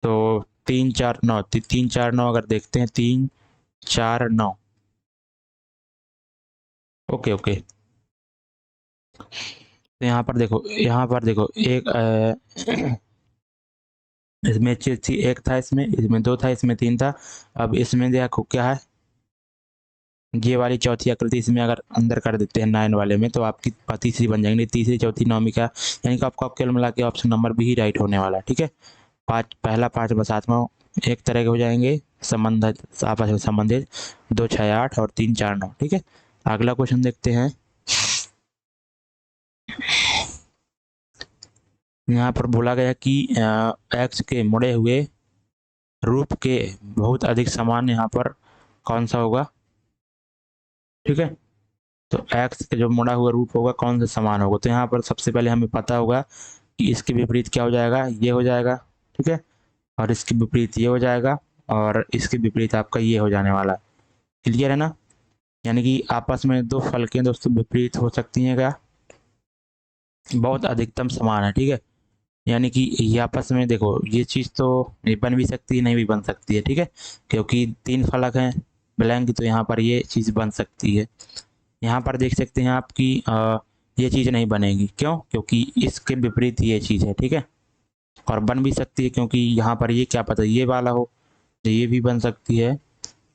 तो 3-4-9, 3-4-9 अगर देखते हैं, 3-4-9। ओके ओके, तो यहाँ पर देखो, यहाँ पर देखो एक इसमें चीज थी, एक था, इसमें 2 था, इसमें 3 था। अब इसमें देखो क्या है, ये वाली चौथी आकृति इसमें अगर अंदर कर देते हैं 9 वाले में, तो आपकी तीसरी बन जाएंगी, तीसरी चौथी 9वीं का, यानी कि आपको केवल मिला के ऑप्शन नंबर भी ही राइट होने वाला है। ठीक है, पहला 5 7वां एक तरह के हो जाएंगे, संबंधित आपस में संबंधित, 2 6 8 और 3 4 9। ठीक है, अगला क्वेश्चन देखते हैं, यहाँ पर बोला गया कि एक्स के मुड़े हुए रूप के बहुत अधिक समान यहाँ पर कौन सा होगा। ठीक है, तो एक्स के जो मुड़ा हुआ रूप होगा कौन सा समान होगा, तो यहाँ पर सबसे पहले हमें पता होगा कि इसके विपरीत क्या हो जाएगा, ये हो जाएगा। ठीक है, और इसके विपरीत ये हो जाएगा, और इसके विपरीत आपका ये हो जाने वाला है। क्लियर है ना? यानी कि आपस में दो फलकें दोस्तों विपरीत हो सकती हैं क्या? बहुत अधिकतम समान है, ठीक है। यानी कि ये आपस में देखो, ये चीज़ तो नहीं बन भी सकती है, नहीं भी बन सकती है, ठीक है, क्योंकि तीन फलक हैं ब्लैंक, तो यहाँ पर ये चीज़ बन सकती है। यहाँ पर देख सकते हैं आप कि ये चीज़ नहीं बनेगी, क्यों? क्योंकि इसके विपरीत ये चीज़ है, ठीक है। और बन भी सकती है क्योंकि यहाँ पर ये क्या पता ये वाला हो, तो ये भी बन सकती है,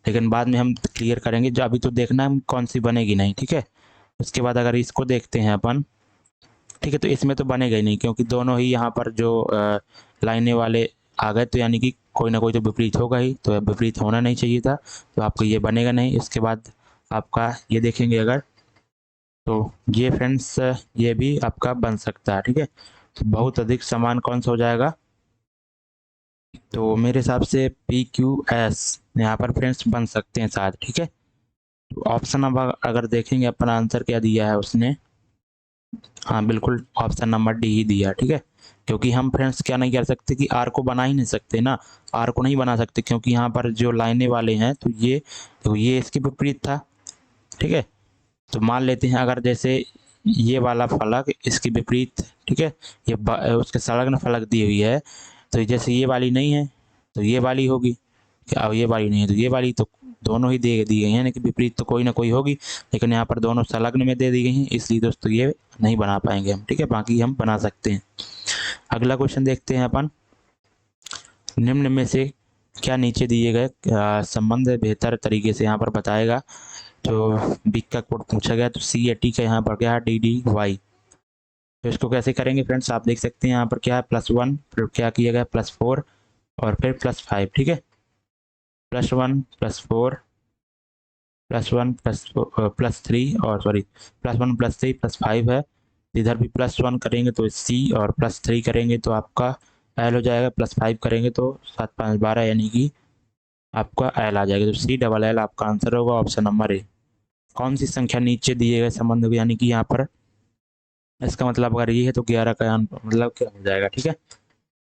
लेकिन बाद में हम क्लियर करेंगे। जो अभी तो देखना है कौन सी बनेगी नहीं, ठीक है। उसके बाद अगर इसको देखते हैं अपन, ठीक है, तो इसमें तो बनेगा ही नहीं क्योंकि दोनों ही यहाँ पर जो लाइनें वाले आ गए, तो यानी कि कोई ना कोई तो विपरीत होगा ही, तो विपरीत होना नहीं चाहिए था, तो आपको ये बनेगा नहीं। इसके बाद आपका ये देखेंगे अगर, तो ये फ्रेंड्स ये भी आपका बन सकता है, ठीक है। तो बहुत अधिक समान कौन सा हो जाएगा? तो मेरे हिसाब से पी क्यू एस यहाँ पर फ्रेंड्स बन सकते हैं शायद, ठीक है। तो ऑप्शन नंबर अगर देखेंगे अपन, आंसर क्या दिया है उसने, हाँ बिल्कुल ऑप्शन नंबर डी ही दिया, ठीक है। क्योंकि हम फ्रेंड्स क्या नहीं कर सकते कि आर को बना ही नहीं सकते ना, आर को नहीं बना सकते क्योंकि यहाँ पर जो लाइनें वाले हैं, तो ये इसके विपरीत था, ठीक है। तो मान लेते हैं अगर जैसे ये वाला फलक इसके विपरीत, ठीक है, ये उसके संलग्न फलक दी हुई है, तो जैसे ये वाली नहीं है तो ये वाली होगी, क्या ये वाली नहीं है तो ये वाली, तो दोनों ही दे दी गई हैं, यानी कि विपरीत तो कोई ना कोई होगी, लेकिन यहाँ पर दोनों संलग्न में दे दी गई हैं, इसलिए दोस्तों ये नहीं बना पाएंगे हम, ठीक है। बाकी हम बना सकते हैं। अगला क्वेश्चन देखते हैं अपन, निम्न में से क्या नीचे दिए गए संबंध बेहतर तरीके से यहाँ पर बताएगा। तो बी का कोड पूछा गया, तो सी या टी का यहाँ पर क्या है, डी डी वाई। तो इसको कैसे करेंगे फ्रेंड्स, आप देख सकते हैं यहाँ पर क्या है +1, फिर क्या किया गया +4 और फिर +5, ठीक है। +1 +4 +1 +3 और सॉरी +1 +3 +5 है। इधर भी +1 करेंगे तो सी और +3 करेंगे तो आपका एल हो जाएगा, +5 करेंगे तो 7 5 12, यानी कि आपका एल आ जाएगा। तो सी डबल एल आपका आंसर होगा, ऑप्शन नंबर ए। कौन सी संख्या नीचे दिए गए संबंध को, यानी कि यहाँ पर इसका मतलब अगर ये है तो 11 का मतलब क्या हो जाएगा, ठीक है।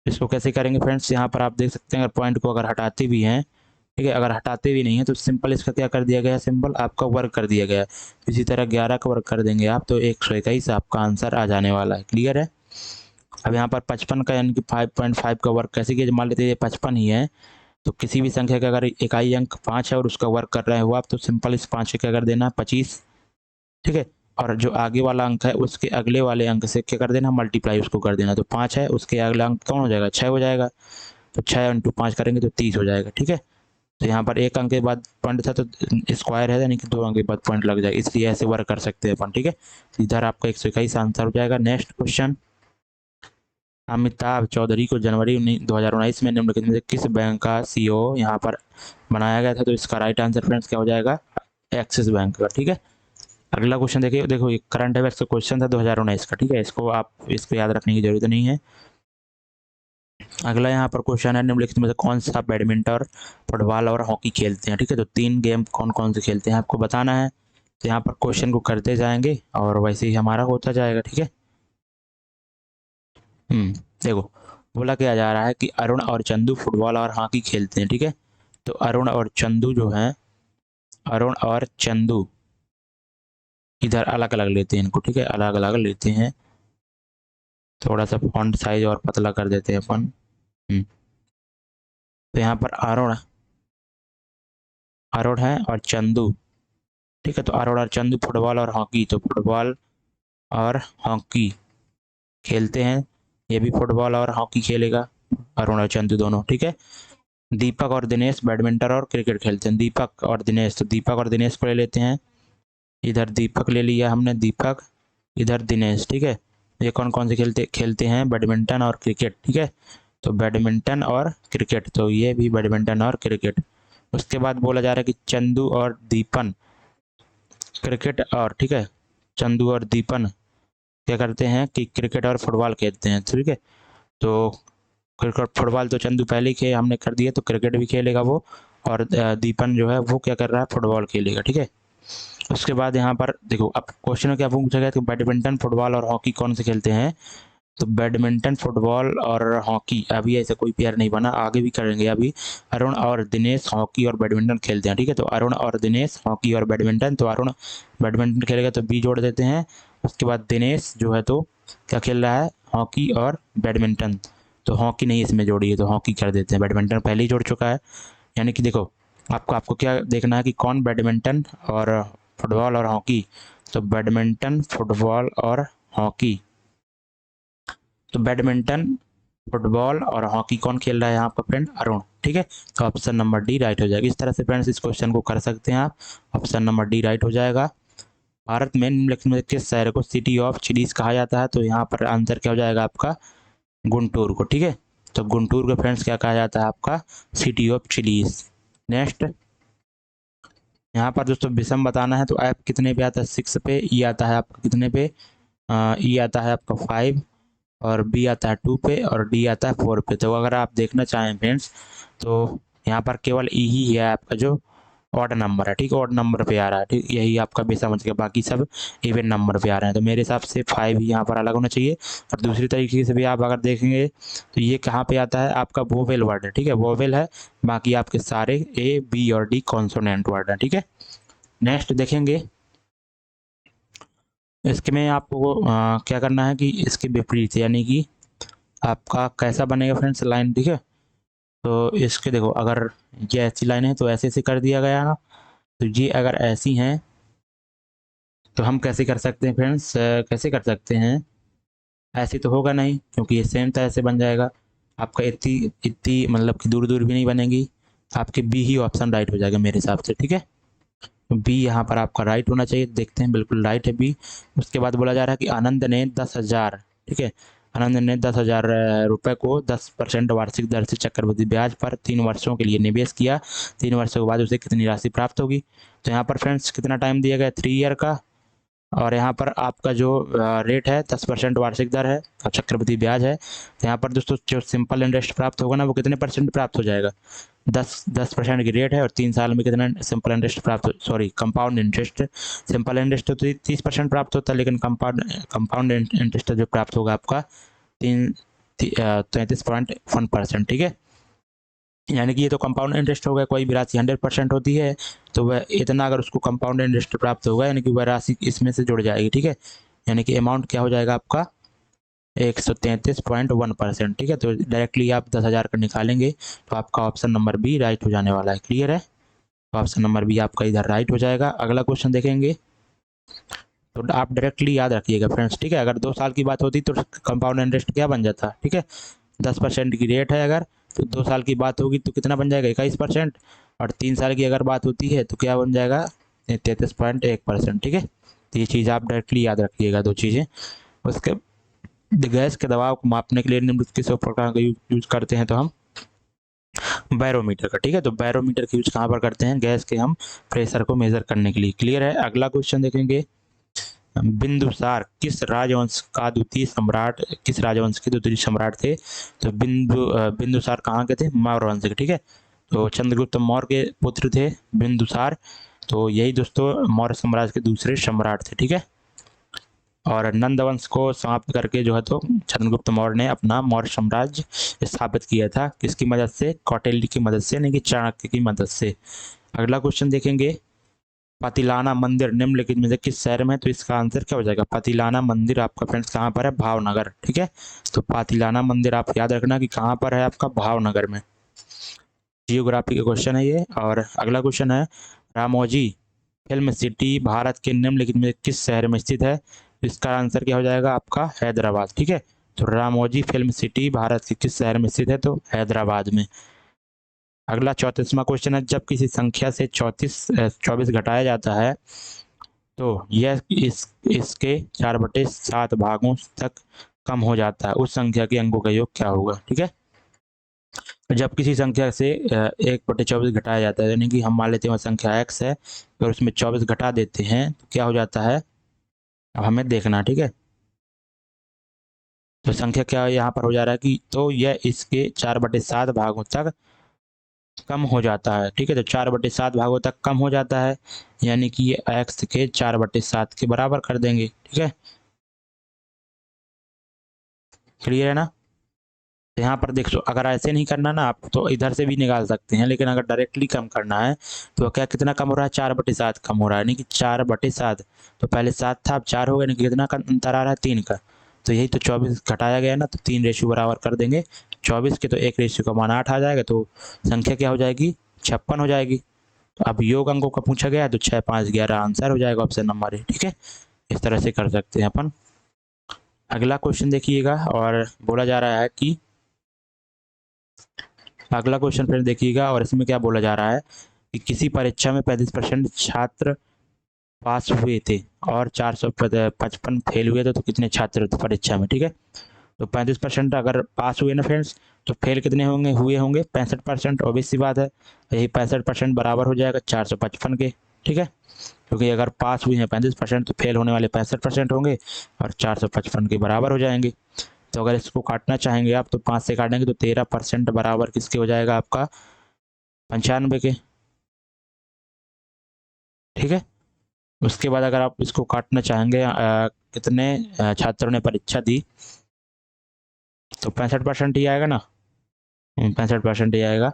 इसको कैसे करेंगे फ्रेंड्स, यहाँ पर आप देख सकते हैं अगर पॉइंट को अगर हटाते भी हैं, ठीक है, अगर हटाते भी नहीं है तो सिंपल इसका क्या कर दिया गया है, सिंपल आपका वर्क कर दिया गया है। इसी तरह 11 का वर्क कर देंगे आप तो 121 आपका आंसर आ जाने वाला है। क्लियर है? अब यहाँ पर 55 का यानी कि 5.5 का वर्क कैसे किया, मान लेते हैं 55 ही है, तो किसी भी संख्या का अगर इकाई अंक 5 है और उसका वर्क कर रहे हो आप, तो सिंपल इस 5 से क्या कर देना 25, ठीक है। और जो आगे वाला अंक है उसके अगले वाले अंक से क्या कर देना, मल्टीप्लाई उसको कर देना। तो 5 है, उसके अगला अंक कौन हो जाएगा, 6 हो जाएगा, तो 6 × 5 करेंगे तो 30 हो जाएगा, ठीक है। तो यहाँ पर एक अंक के बाद पॉइंट था तो स्क्वायर है, यानी कि 2 अंक के बाद पॉइंट लग जाएगा, इसलिए ऐसे वर्क कर सकते हैं अपन, ठीक है। तो इधर आपका 121 आंसर हो जाएगा। नेक्स्ट क्वेश्चन, अमिताभ चौधरी को जनवरी 2019 में निम्नलिखित में से किस बैंक का सीईओ यहाँ पर बनाया गया था। तो इसका राइट आंसर फ्रेंड्स क्या हो जाएगा, एक्सिस बैंक का, ठीक है। अगला क्वेश्चन देखिए, देखो ये करंट अफेयर्स का क्वेश्चन था 2019 का, ठीक है, इसको याद रखने की जरूरत नहीं है। अगला यहाँ पर क्वेश्चन है, निम्नलिखित में से कौन सा बैडमिंटन और फुटबॉल और हॉकी खेलते हैं, ठीक है। तो 3 गेम कौन कौन से खेलते हैं आपको बताना है। तो यहाँ पर क्वेश्चन को करते जाएंगे और वैसे ही हमारा होता जाएगा, ठीक है। देखो बोला क्या जा रहा है कि अरुण और चंदू फुटबॉल और हॉकी खेलते हैं, ठीक है। तो अरुण और चंदू जो हैं, अरुण और चंदू इधर अलग अलग लेते हैं इनको, ठीक है, अलग अलग लेते हैं। थोड़ा सा फॉन्ट साइज और पतला कर देते हैं अपन। तो यहाँ पर अरुण अरुण है और चंदू, ठीक है। तो अरुण और चंदू फुटबॉल और हॉकी, तो फुटबॉल और हॉकी खेलते हैं। ये भी फुटबॉल और हॉकी खेलेगा, अरुण और चंदू दोनों, ठीक है। दीपक और दिनेश बैडमिंटन और क्रिकेट खेलते हैं, दीपक और दिनेश, तो दीपक और दिनेश को ले लेते हैं। इधर दीपक ले लिया हमने, दीपक, इधर दिनेश, ठीक है। ये कौन कौन से खेलते हैं, बैडमिंटन और क्रिकेट, ठीक है। तो बैडमिंटन और क्रिकेट, तो ये भी बैडमिंटन और क्रिकेट। उसके बाद बोला जा रहा है कि चंदू और दीपन क्रिकेट और, ठीक है, चंदू और दीपन क्या करते हैं कि क्रिकेट और फुटबॉल खेलते हैं, ठीक है। तो क्रिकेट फुटबॉल तो चंदू पहले ही हमने कर दिया, तो क्रिकेट भी खेलेगा वो, और दीपन जो है वो क्या कर रहा है, फुटबॉल खेलेगा, ठीक है। उसके बाद यहाँ पर देखो अब क्वेश्चन में क्या पूछा गया कि बैडमिंटन फुटबॉल और हॉकी कौन से खेलते हैं। तो बैडमिंटन, फुटबॉल और हॉकी, अभी ऐसा कोई पेयर नहीं बना, आगे भी करेंगे। अभी अरुण और दिनेश हॉकी और बैडमिंटन खेलते हैं, ठीक है। तो अरुण और दिनेश हॉकी और बैडमिंटन, तो अरुण बैडमिंटन खेलेगा तो बी जोड़ देते हैं। उसके बाद दिनेश जो है तो क्या खेल रहा है, हॉकी और बैडमिंटन, तो हॉकी नहीं इसमें जोड़ी है तो हॉकी कर देते हैं। बैडमिंटन पहले ही जोड़ चुका है। यानी कि देखो आपको क्या देखना है कि कौन बैडमिंटन और फुटबॉल और हॉकी, तो बैडमिंटन, फुटबॉल और हॉकी, तो बैडमिंटन, फुटबॉल और हॉकी कौन खेल रहा है यहाँ पर फ्रेंड, अरुण, ठीक है। तो ऑप्शन नंबर डी राइट हो जाएगा। इस तरह से फ्रेंड्स इस क्वेश्चन को कर सकते हैं आप। ऑप्शन नंबर डी राइट हो जाएगा। भारत में निम्नलिखित में किस शहर को सिटी ऑफ चिलीज कहा जाता है, तो यहाँ पर आंसर क्या हो जाएगा आपका, गुंटूर को, ठीक है। तो गुंटूर को फ्रेंड्स क्या कहा जाता है आपका, सिटी ऑफ चिलीज। नेक्स्ट यहाँ पर दोस्तों विषम बताना है, तो ऐप कितने पे आता है, 6 पे, ई आता है आपका कितने पे, ई आता है आपका 5, और बी आता है 2 पे, और डी आता है 4 पे। तो अगर आप देखना चाहें फ्रेंड्स तो यहाँ पर केवल ई ही है आपका जो ऑड नंबर है, ठीक है, ऑड नंबर पे आ रहा है, ठीक, यही आपका भी समझ गया, बाकी सब इवन नंबर पे आ रहे हैं। तो मेरे हिसाब से 5 ही यहाँ पर अलग होना चाहिए। और दूसरी तरीके से भी आप अगर देखेंगे तो ये कहाँ पे आता है आपका, वोवेल वर्ड है, ठीक है, वोवेल है, बाकी आपके सारे ए बी और डी कॉन्सोनेंट वर्ड है, ठीक है। नेक्स्ट देखेंगे, इसके में आपको क्या करना है कि इसके विपरीत, यानी कि आपका कैसा बनेगा फ्रेंड्स लाइन, ठीक है। तो इसके देखो अगर ये ऐसी लाइन है तो ऐसे कर दिया गया ना, तो ये अगर ऐसी हैं तो हम कैसे कर सकते हैं फ्रेंड्स, कैसे कर सकते हैं, ऐसी तो होगा नहीं क्योंकि ये सेम तो ऐसे बन जाएगा आपका, इतनी इतनी मतलब कि दूर दूर भी नहीं बनेगी, आपके बी ही ऑप्शन राइट हो जाएगा मेरे हिसाब से, ठीक है। तो बी यहाँ पर आपका राइट होना चाहिए, देखते हैं, बिल्कुल राइट है बी। उसके बाद बोला जा रहा है कि आनंद ने 10,000, ठीक है, आनंद ने 10,000 रुपये को 10% वार्षिक दर से चक्रवृद्धि ब्याज पर 3 वर्षों के लिए निवेश किया, 3 वर्षों के बाद उसे कितनी राशि प्राप्त होगी। तो यहाँ पर फ्रेंड्स कितना टाइम दिया गया, 3 ईयर का, और यहाँ पर आपका जो रेट है 10% वार्षिक दर है और चक्रवृद्धि ब्याज है। तो यहाँ पर दोस्तों जो सिंपल इंटरेस्ट प्राप्त होगा ना वो कितने परसेंट प्राप्त हो जाएगा, 10% की रेट है, और 3 साल में कितना सिंपल इंटरेस्ट प्राप्त, sorry compound interest, simple interest तो 30% प्राप्त होता है, लेकिन कंपाउंड इंटरेस्ट जो प्राप्त होगा आपका 33.1%, ठीक है। यानी कि ये तो कंपाउंड इंटरेस्ट हो गया, कोई भी राशि 100% होती है तो वह इतना अगर उसको कंपाउंड इंटरेस्ट प्राप्त होगा यानी कि वह राशि इसमें से जुड़ जाएगी, ठीक है। यानी कि अमाउंट क्या हो जाएगा आपका 133.1%, ठीक है। तो डायरेक्टली आप 10,000 का निकालेंगे तो आपका ऑप्शन नंबर बी राइट हो जाने वाला है, क्लियर है। तो ऑप्शन नंबर बी आपका इधर राइट हो जाएगा। अगला क्वेश्चन देखेंगे, तो आप डायरेक्टली याद रखिएगा फ्रेंड्स, ठीक है। अगर 2 साल की बात होती तो कंपाउंड इंटरेस्ट क्या बन जाता, ठीक है, 10% की रेट है अगर, तो 2 साल की बात होगी तो कितना बन जाएगा 21%, और 3 साल की अगर बात होती है तो क्या बन जाएगा 33.1%, ठीक है। तो ये चीज़ आप डायरेक्टली याद रखिएगा, 2 चीज़ें। उसके गैस के दबाव को मापने के लिए निम्नलिखित किस उपकरण का यूज करते हैं, तो हम बैरोमीटर का, ठीक है। तो बैरोमीटर का यूज कहाँ पर करते हैं, गैस के हम प्रेशर को मेजर करने के लिए, क्लियर है। अगला क्वेश्चन देखेंगे, बिंदुसार किस राजवंश का द्वितीय सम्राट, किस राजवंश के द्वितीय सम्राट थे, तो बिंदुसार कहाँ के थे, मौर्य वंश के, ठीक है। तो चंद्रगुप्त मौर्य के पुत्र थे बिंदुसार, तो यही दोस्तों मौर्य साम्राज्य के दूसरे सम्राट थे, ठीक है। और नंद वंश को समाप्त करके जो है तो चंद्रगुप्त मौर्य ने अपना मौर्य साम्राज्य स्थापित किया था, किसकी मदद से, कौटिल्य की मदद से, यानी कि चाणक्य की मदद से। अगला क्वेश्चन देखेंगे, पतिलाना मंदिर निम्नलिखित में से किस शहर में है, तो इसका आंसर क्या हो जाएगा, पतिलाना मंदिर आपका फ्रेंड्स कहाँ पर है, भावनगर, ठीक है। तो पतिलाना मंदिर आप याद रखना कि कहाँ पर है आपका, भावनगर में। जियोग्राफी का क्वेश्चन है ये। और अगला क्वेश्चन है, रामोजी फिल्म सिटी भारत के निम्नलिखित में किस शहर में स्थित है, तो इसका आंसर क्या हो जाएगा आपका, हैदराबाद, ठीक है। तो रामोजी फिल्म सिटी भारत के किस शहर में स्थित है, तो हैदराबाद में। अगला 34वां क्वेश्चन है, जब किसी संख्या से 24 घटाया जाता है तो यह इसके 4/7 भागों तक कम हो जाता है, उस संख्या के अंकों का योग क्या होगा, ठीक है। जब किसी संख्या से 1/24 घटाया जाता है, यानी कि हम मान लेते हैं वह संख्या x है और उसमें 24 घटा देते हैं तो क्या हो जाता है, अब हमें देखना, ठीक है। तो संख्या क्या यहाँ पर हो जा रहा है कि, तो यह इसके 4/7 भागों तक कम हो जाता है, ठीक है। तो 4/7 भागों तक कम हो जाता है, यानी कि ये x के 4/7 के बराबर कर देंगे, ठीक है। क्लियर है ना। तो यहाँ पर देखो, अगर ऐसे नहीं करना ना आप तो इधर से भी निकाल सकते हैं, लेकिन अगर डायरेक्टली कम करना है तो क्या कितना कम हो रहा है, 4/7 कम हो रहा है, यानी कि 4/7। तो पहले 7 था, अब 4 हो गया, यानी कि कितना का अंतर आ रहा है, 3 का। तो यही तो 24 घटाया गया ना, तो 3 रेशियो बराबर कर देंगे 24 के, तो 1 रेशियो का मान 8 आ जाएगा, तो संख्या क्या हो जाएगी, 56 हो जाएगी। तो अब योग अंकों का पूछा गया है, तो 6, 5, 11 आंसर हो जाएगा, ऑप्शन नंबर ए। ठीक है, इस तरह से कर सकते हैं अपन। अगला क्वेश्चन देखिएगा, और बोला जा रहा है कि अगला क्वेश्चन फिर देखिएगा, और इसमें क्या बोला जा रहा है कि किसी परीक्षा में 35% छात्र पास हुए थे और 455 फेल हुए थे, तो कितने छात्र थे परीक्षा में। ठीक है, तो 35% अगर पास हुए ना फ्रेंड्स, तो फेल कितने होंगे, हुए होंगे 65%। ऑब्वियस सी बात है, यही 65% बराबर हो जाएगा 455 के। ठीक है, क्योंकि अगर पास हुए हैं 35% तो फेल होने वाले 65% होंगे, और 455 के बराबर हो जाएंगे। तो अगर इसको काटना चाहेंगे आप, तो 5 से काटेंगे तो 13% बराबर किसके हो जाएगा, आपका 95 के। ठीक है, उसके बाद अगर आप इसको काटना चाहेंगे कितने छात्रों ने परीक्षा दी, तो 65% ही आएगा ना, 65% ही आएगा।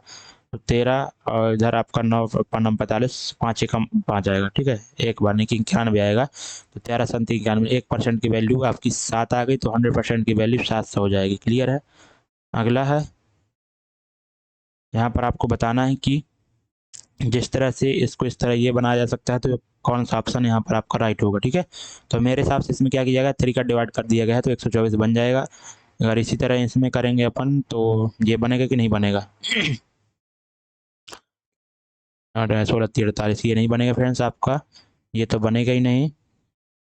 तो 13 और इधर आपका 9 9 45, 5 एकम 5 आएगा। ठीक है, एक बार नहीं कि 91 आएगा। तो 13 91, 1% की वैल्यू आपकी 7 आ गई, तो 100% की वैल्यू 700 हो जाएगी। क्लियर है। अगला है, यहाँ पर आपको बताना है कि जिस तरह से इसको इस तरह ये बनाया जा सकता है, तो कौन सा ऑप्शन यहाँ पर आपका राइट होगा। ठीक है, तो मेरे हिसाब से इसमें क्या किया जाएगा, 3 का डिवाइड कर दिया गया है, तो 124 बन जाएगा। अगर इसी तरह इसमें करेंगे अपन, तो ये बनेगा कि नहीं बनेगा, 16 ये नहीं बनेगा फ्रेंड्स आपका, ये तो बनेगा ही नहीं,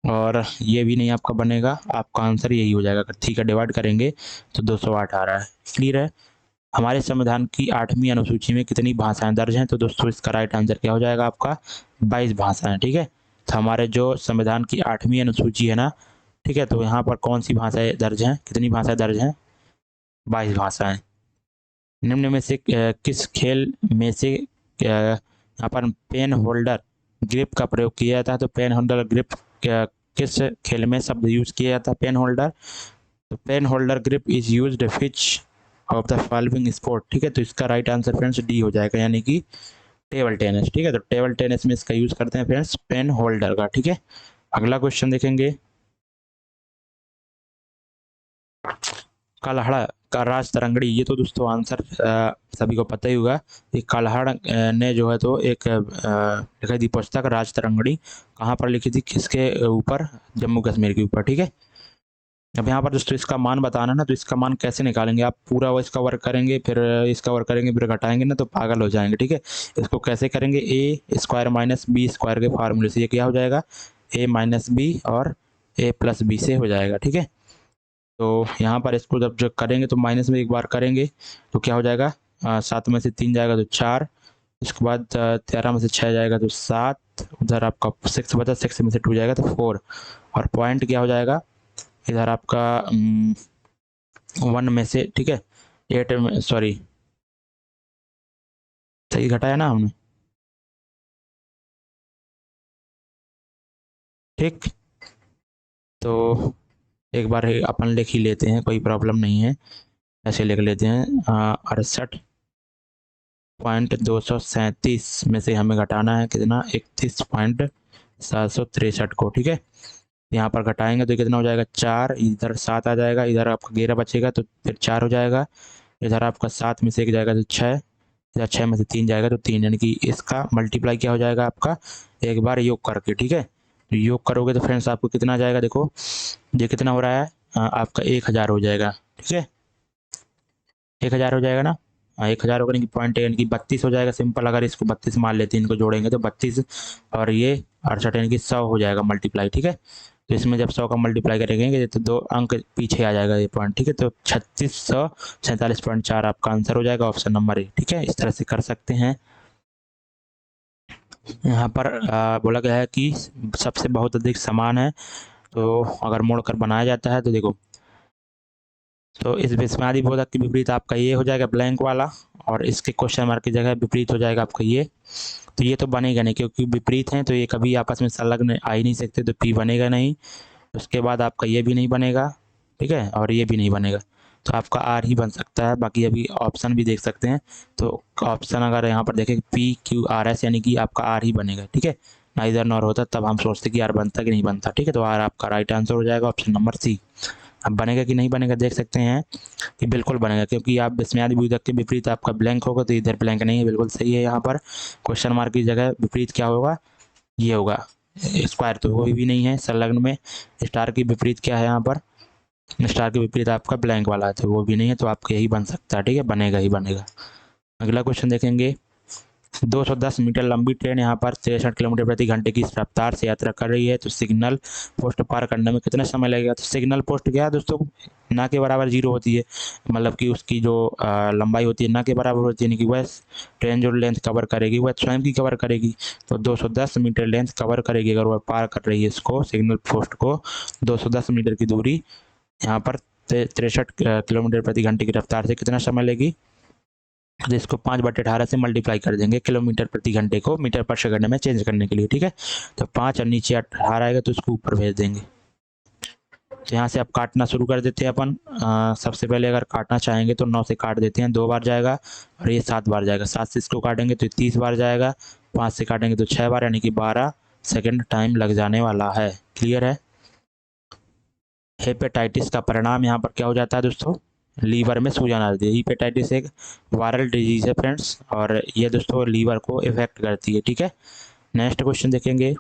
और ये भी नहीं आपका बनेगा। आपका आंसर यही हो जाएगा, अगर 3 का डिवाइड करेंगे तो 208 आ रहा है। क्लियर है। हमारे संविधान की 8वीं अनुसूची में कितनी भाषाएं दर्ज हैं, तो दोस्तों इसका राइट आंसर क्या हो जाएगा, आपका 22 भाषाएं। ठीक है, तो हमारे जो संविधान की 8वीं अनुसूची है ना, ठीक है, तो यहाँ पर कौन सी भाषाएं दर्ज हैं, कितनी भाषाएं दर्ज हैं, 22 भाषाएं। निम्न में से किस खेल में से यहाँ पर पेन होल्डर ग्रिप का प्रयोग किया जाता है, तो पेन होल्डर ग्रिप किस खेल में शब्द यूज किया जाता है, पेन होल्डर। तो pen holder grip is used which of the following sport. ठीक है, तो इसका राइट आंसर फ्रेंड्स डी हो जाएगा, यानी कि टेबल टेनिस। ठीक है, तो टेबल टेनिस में इसका यूज करते हैं फ्रेंड्स, पेन होल्डर का। ठीक है, अगला क्वेश्चन देखेंगे, काल्हड़ का राज तरंगड़ी, ये तो दोस्तों आंसर सभी को पता ही होगा। ये काल्हड़ ने जो है तो एक लिखी थी पुस्तक राज तरंगड़ी, कहाँ पर लिखी थी, किसके ऊपर, जम्मू कश्मीर के ऊपर। ठीक है, अब यहाँ पर दोस्तों इसका मान बताना ना, तो इसका मान कैसे निकालेंगे आप, पूरा वो इसका वर्क करेंगे, फिर इसका वर्क करेंगे, फिर घटाएंगे ना, तो पागल हो जाएंगे। ठीक है, इसको कैसे करेंगे, ए स्क्वायर माइनस बी स्क्वायर के फार्मूले से, ये क्या हो जाएगा, ए माइनस बी और ए प्लस बी से हो जाएगा। ठीक है, तो यहाँ पर इसको जब करेंगे तो माइनस में एक बार करेंगे तो क्या हो जाएगा, 7 में से 3 जाएगा तो 4, उसके बाद 13 में से 6 जाएगा तो 7, उधर आपका 6 बचा, 6 में से 2 जाएगा तो 4, और पॉइंट क्या हो जाएगा इधर आपका 1 में से, ठीक है 8 में, सॉरी सही घटाया ना हमने। ठीक, तो एक बार अपन लिख ही लेते हैं, कोई प्रॉब्लम नहीं है, ऐसे लिख लेते हैं, 68.237 में से हमें घटाना है कितना, 31.763 को। ठीक है, यहाँ पर घटाएंगे तो कितना हो जाएगा, 4, इधर 7 आ जाएगा, इधर आपका 11 बचेगा तो फिर 4 हो जाएगा, इधर आपका 7 में से 1 जाएगा तो 6, इधर 6 में से 3 जाएगा तो 3, यानी कि इसका मल्टीप्लाई क्या हो जाएगा आपका, एक बार योग करके। ठीक है, तो योग करोगे तो फ्रेंड्स आपको कितना आ जाएगा, देखो ये कितना हो रहा है, आपका 1000 हो जाएगा। ठीक है, 1000 हो जाएगा ना, 1000 होगा, कि पॉइंट यानी कि 32 हो जाएगा सिंपल। अगर इसको 32 मान लेते हैं, इनको जोड़ेंगे तो 32 और ये 68 यानी कि 100 हो जाएगा मल्टीप्लाई। ठीक है, तो इसमें जब 100 का मल्टीप्लाई करेंगे तो 2 अंक पीछे आ जाएगा ये पॉइंट। ठीक है, तो 3647.4 आपका आंसर हो जाएगा, ऑप्शन नंबर ए। ठीक है, इस तरह से कर सकते हैं। यहाँ पर बोला गया है कि सबसे बहुत अधिक समान है, तो अगर मोड़कर बनाया जाता है तो देखो, तो इस विस्मयादि बोधक के विपरीत आपका ये हो जाएगा ब्लैंक वाला, और इसके क्वेश्चन मार्क की जगह विपरीत हो जाएगा आपका ये। तो ये तो बनेगा नहीं, क्योंकि विपरीत हैं तो ये कभी आपस में संलग्न आ ही नहीं सकते, तो पी बनेगा नहीं। उसके बाद आपका ये भी नहीं बनेगा, ठीक है, और ये भी नहीं बनेगा, तो आपका आर ही बन सकता है। बाकी अभी ऑप्शन भी देख सकते हैं, तो ऑप्शन अगर यहाँ पर देखें PQRS यानी कि आपका आर ही बनेगा। ठीक है, ना इधर नॉर होता तब हम सोचते कि आर बनता कि नहीं बनता। ठीक है, तो आर आपका राइट आंसर हो जाएगा, ऑप्शन नंबर सी। अब बनेगा कि नहीं बनेगा देख सकते हैं कि बिल्कुल बनेगा, क्योंकि आप विस्मयादि विभेदक के विपरीत आपका ब्लैंक होगा, तो इधर ब्लैंक नहीं है, बिल्कुल सही है। यहाँ पर क्वेश्चन मार्क की जगह विपरीत क्या होगा, ये होगा स्क्वायर, तो कोई भी नहीं है संलग्न में। स्टार की विपरीत क्या है, यहाँ पर स्टार के विपरीत आपका ब्लैंक वाला है, तो वो भी नहीं है, तो आपका यही बन सकता है। ठीक है, बनेगा ही बनेगा। अगला क्वेश्चन देखेंगे, 210 मीटर लंबी ट्रेन यहाँ पर 63 किलोमीटर प्रति घंटे की रफ्तार से यात्रा कर रही है, तो सिग्नल पोस्ट पार करने में कितना समय लगेगा। तो सिग्नल पोस्ट क्या है दोस्तों, ना के बराबर जीरो होती है, मतलब कि उसकी जो लंबाई होती है ना के बराबर होती है, यानी कि वह ट्रेन जो लेंथ कवर करेगी वह स्वयं की कवर करेगी। तो 210 मीटर लेंथ कवर करेगी अगर वह पार कर रही है इसको, सिग्नल पोस्ट को 210 मीटर की दूरी यहाँ पर 63 किलोमीटर प्रति घंटे की रफ्तार से कितना समय लेगी। तो इसको 5/18 से मल्टीप्लाई कर देंगे, किलोमीटर प्रति घंटे को मीटर पर सेकंड में चेंज करने के लिए। ठीक है, तो 5 और नीचे 18 आएगा, तो इसको ऊपर भेज देंगे। तो यहाँ से अब काटना शुरू कर देते हैं अपन। सबसे पहले अगर काटना चाहेंगे तो 9 से काट देते हैं, 2 बार जाएगा, और ये 7 बार जाएगा। 7 से इसको काटेंगे तो 30 बार जाएगा, 5 से काटेंगे तो 6 बार, यानी कि 12 सेकेंड टाइम लग जाने वाला है। क्लियर है। हेपेटाइटिस का परिणाम यहाँ पर क्या हो जाता है दोस्तों, लीवर में सूजन आती है। हेपेटाइटिस एक वायरल डिजीज है फ्रेंड्स, और ये दोस्तों लीवर को इफेक्ट करती है। ठीक है, नेक्स्ट क्वेश्चन देखेंगे,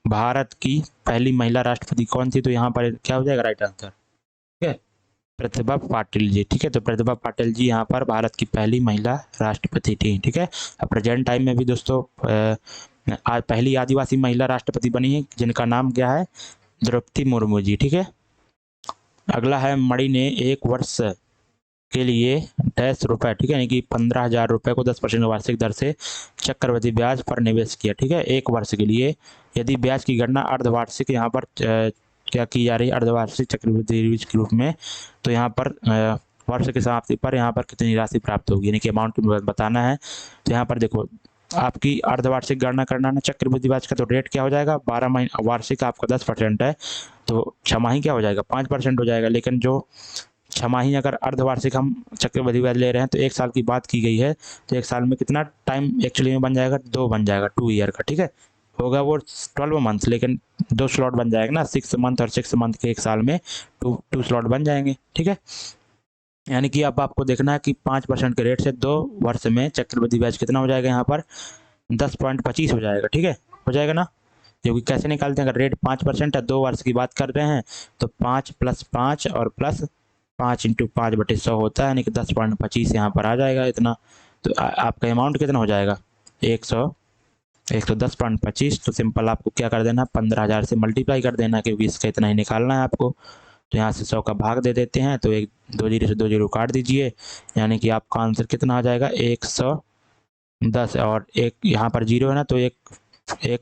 भारत की पहली महिला राष्ट्रपति कौन थी। तो यहाँ पर क्या हो जाएगा राइट आंसर, ठीक है, प्रतिभा पाटिल जी। ठीक है, तो प्रतिभा पाटिल जी यहाँ पर भारत की पहली महिला राष्ट्रपति थी। ठीक है, अब प्रेजेंट टाइम में भी दोस्तों पहली आदिवासी महिला राष्ट्रपति बनी है, जिनका नाम क्या है, द्रौपदी मुर्मू जी। ठीक है, अगला है, मणि ने 1 वर्ष के लिए 10 रुपये, ठीक है, यानी कि 15,000 रुपये को 10% वार्षिक दर से चक्रवृद्धि ब्याज पर निवेश किया। ठीक है, 1 वर्ष के लिए। यदि ब्याज की गणना अर्धवार्षिक यहाँ पर क्या की जा रही है, अर्धवार्षिक चक्रवृद्धि के रूप में, तो यहाँ पर वर्ष की समाप्ति पर यहाँ पर कितनी राशि प्राप्त होगी, यानी कि अमाउंट बताना है। तो यहाँ पर देखो, आपकी अर्धवार्षिक गणना करना है चक्रवृद्धि ब्याज का, तो रेट क्या हो जाएगा, 12 महीने, वार्षिक आपका 10% है, तो छमाही क्या हो जाएगा, 5% हो जाएगा। लेकिन जो छमाही अगर अर्धवार्षिक हम चक्रवृद्धि ब्याज ले रहे हैं, तो 1 साल की बात की गई है, तो 1 साल में कितना टाइम एक्चुअली में बन जाएगा, 2 बन जाएगा, 2 ईयर का। ठीक है, होगा वो 12 मंथ, लेकिन 2 स्लॉट बन जाएगा ना, 6 मंथ और 6 मंथ के 1 साल में 2 स्लॉट बन जाएंगे। ठीक है, यानी कि अब आपको देखना है कि 5% के रेट से 2 वर्ष में चक्रवृद्धि ब्याज कितना हो जाएगा, यहाँ पर 10.25 हो जाएगा। ठीक है, हो जाएगा ना, क्योंकि कैसे निकालते हैं, अगर रेट 5% है, 2 वर्ष की बात कर रहे हैं, तो 5 + 5 और प्लस 5 × 5/100 होता है, यानी कि 10.25 यहाँ पर आ जाएगा इतना। तो आपका अमाउंट कितना हो जाएगा, 110.25। तो सिंपल आपको क्या कर देना, 15,000 से मल्टीप्लाई कर देना, क्योंकि इसका इतना ही निकालना है आपको। तो यहाँ से 100 का भाग दे देते हैं, तो 2 जीरो से 2 जीरो काट दीजिए, यानी कि आपका आंसर कितना आ जाएगा, 110। और एक यहाँ पर जीरो है ना, तो एक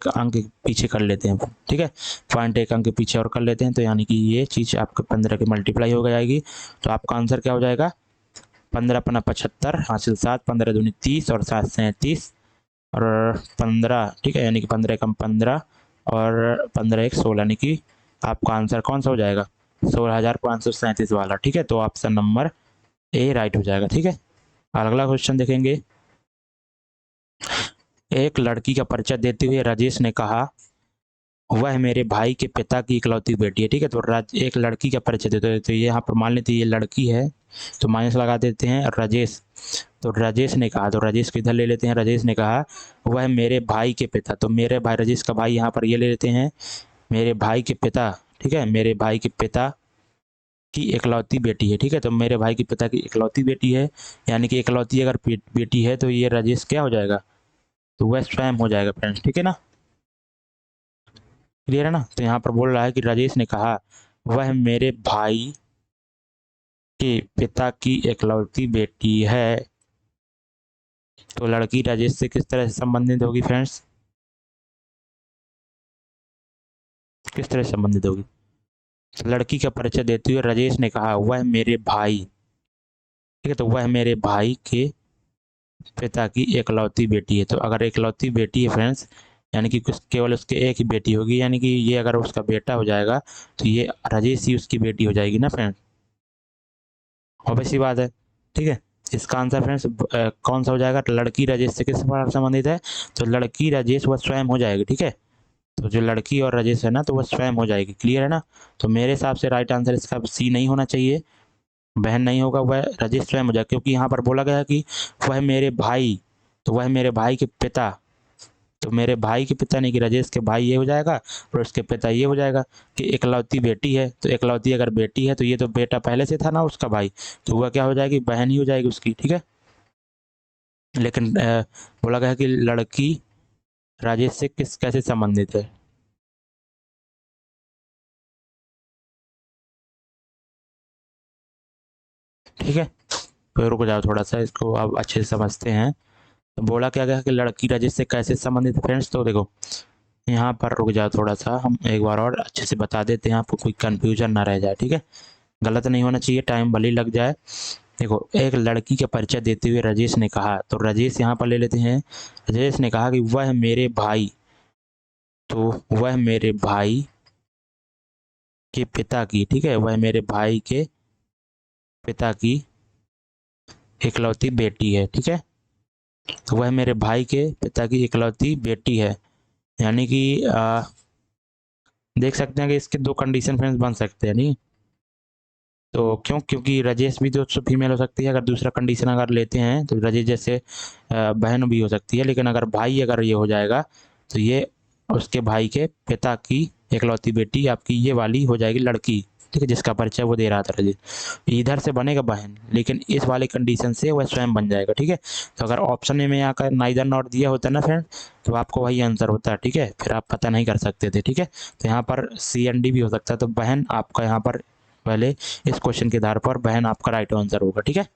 अंक पीछे कर लेते हैं। ठीक है, 0.1 अंक पीछे और कर लेते हैं, तो यानी कि ये चीज़ आपका 15 की मल्टीप्लाई हो जाएगी। तो आपका आंसर क्या हो जाएगा, 15 × 75 हासिल 7, 15 दूनी 30 और 7 37 और 15। ठीक है, यानी कि 15 × 15 और 15 × 16, यानी कि आपका आंसर कौन सा हो जाएगा, 16,537 वाला। ठीक है, तो ऑप्शन नंबर ए राइट हो जाएगा। ठीक है, और अगला क्वेश्चन देखेंगे, एक लड़की का परिचय देते हुए राजेश ने कहा, वह मेरे भाई के पिता की इकलौती बेटी है। ठीक है, तो एक लड़की का परिचय देते हैं, तो ये यहाँ पर मान लेते ये लड़की है, तो माइनस लगा देते हैं, राजेश। तो राजेश ने कहा, तो राजेश को इधर ले लेते हैं, राजेश ने कहा वह मेरे भाई के पिता, तो मेरे भाई, राजेश का भाई यहाँ पर ये ले लेते हैं, मेरे भाई के पिता। ठीक है, मेरे भाई के पिता की इकलौती बेटी है। ठीक है, तो मेरे भाई के पिता की इकलौती बेटी है, यानी कि इकलौती अगर बेटी है, तो ये राजेश क्या हो जाएगा, तो वह स्वयं हो जाएगा फ्रेंड्स। ठीक है ना, क्लियर है ना। तो यहाँ पर बोल रहा है कि राजेश ने कहा वह मेरे भाई के पिता की इकलौती बेटी है, तो लड़की राजेश से किस तरह से संबंधित होगी फ्रेंड्स, किस तरह से संबंधित होगी। तो लड़की का परिचय देते हुए राजेश ने कहा वह मेरे भाई, ठीक है, तो वह मेरे भाई के पिता की इकलौती बेटी है। तो अगर इकलौती बेटी है फ्रेंड्स, यानी कि केवल उसके एक ही बेटी होगी, यानी कि ये अगर उसका बेटा हो जाएगा, तो ये राजेश ही उसकी बेटी हो जाएगी ना फ्रेंड्स। ऑब्वियस सी बात है। ठीक है, इसका आंसर फ्रेंड्स कौन सा हो जाएगा? लड़की राजेश से किस प्रकार संबंधित है? तो लड़की राजेश वह स्वयं हो जाएगी। ठीक है, तो जो लड़की और राजेश है ना, तो वह स्वयं हो जाएगी। क्लियर है ना? तो मेरे हिसाब से राइट आंसर इसका सी नहीं होना चाहिए, बहन नहीं होगा, वह राजेश स्वयं हो जाएगा, क्योंकि यहाँ पर बोला गया है कि वह मेरे भाई, तो वह मेरे भाई के पिता, तो मेरे भाई के पिता नहीं कि राजेश के भाई ये हो जाएगा और उसके पिता ये हो जाएगा। कि इकलौती बेटी है, तो इकलौती अगर बेटी है तो ये तो बेटा पहले से था ना उसका भाई, तो वह क्या हो जाएगी? बहन ही हो जाएगी उसकी। ठीक है, लेकिन बोला गया है कि लड़की राजेश से किस कैसे संबंधित है। ठीक है, तो रुक जाओ थोड़ा सा, इसको अब अच्छे से समझते हैं। तो बोला क्या गया कि लड़की राजेश से कैसे संबंधित है फ्रेंड्स? तो देखो यहाँ पर रुक जाओ थोड़ा सा, हम एक बार और अच्छे से बता देते हैं, आपको कोई कंफ्यूजन ना रह जाए। ठीक है, गलत नहीं होना चाहिए, टाइम भले ही लग जाए। देखो, एक लड़की का परिचय देते हुए राजेश ने कहा, तो राजेश यहाँ पर ले लेते हैं। राजेश ने कहा कि वह मेरे भाई, तो वह मेरे भाई के पिता की, ठीक है, वह मेरे भाई के पिता की इकलौती बेटी है। ठीक है, तो वह मेरे भाई के पिता की इकलौती बेटी है, यानी कि देख सकते हैं कि इसके दो कंडीशन फ्रेंड्स बन सकते हैं। नहीं तो क्यों? क्योंकि राजेश भी तो फीमेल हो सकती है। अगर दूसरा कंडीशन अगर लेते हैं तो राजेश जैसे बहन भी हो सकती है, लेकिन अगर भाई अगर ये हो जाएगा तो ये उसके भाई के पिता की इकलौती बेटी आपकी ये वाली हो जाएगी लड़की। ठीक है, जिसका परिचय वो दे रहा था राजेश, इधर से बनेगा बहन, लेकिन इस वाले कंडीशन से वह स्वयं बन जाएगा। ठीक है, तो अगर ऑप्शन ए में यहाँ का नाइदर नॉट दिया होता ना फ्रेंड, तो आपको वही आंसर होता। ठीक है, फिर आप पता नहीं कर सकते थे। ठीक है, तो यहाँ पर सी एन डी भी हो सकता है, तो बहन आपका यहाँ पर पहले इस क्वेश्चन के आधार पर बहन आपका राइट आंसर होगा। ठीक है,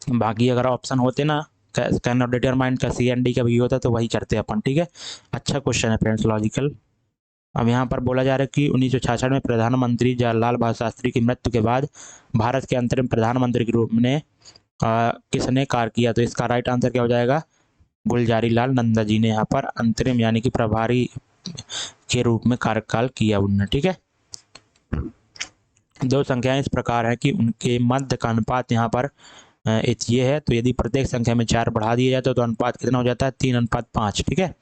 बाकी अगर ऑप्शन होते ना कैन नॉट डिटरमाइन का सी एन डी का भी होता तो वही करते अपन। ठीक है, अच्छा क्वेश्चन है फ्रेंड्स, लॉजिकल। अब यहाँ पर बोला जा रहा है कि 1966 में प्रधानमंत्री जवाहरलाल बहादुर शास्त्री की मृत्यु के बाद भारत के अंतरिम प्रधानमंत्री के रूप में किसने कार्य किया? तो इसका राइट आंसर क्या हो जाएगा? गुलजारी लाल नंदा जी ने यहाँ पर अंतरिम यानी कि प्रभारी के रूप में कार्यकाल किया उन्होंने। ठीक है, दो संख्याएं इस प्रकार है कि उनके मध्य का अनुपात यहाँ पर ये है, तो यदि प्रत्येक संख्या में 4 बढ़ा दिया जाता है तो अनुपात कितना हो जाता है? 3:5। ठीक है,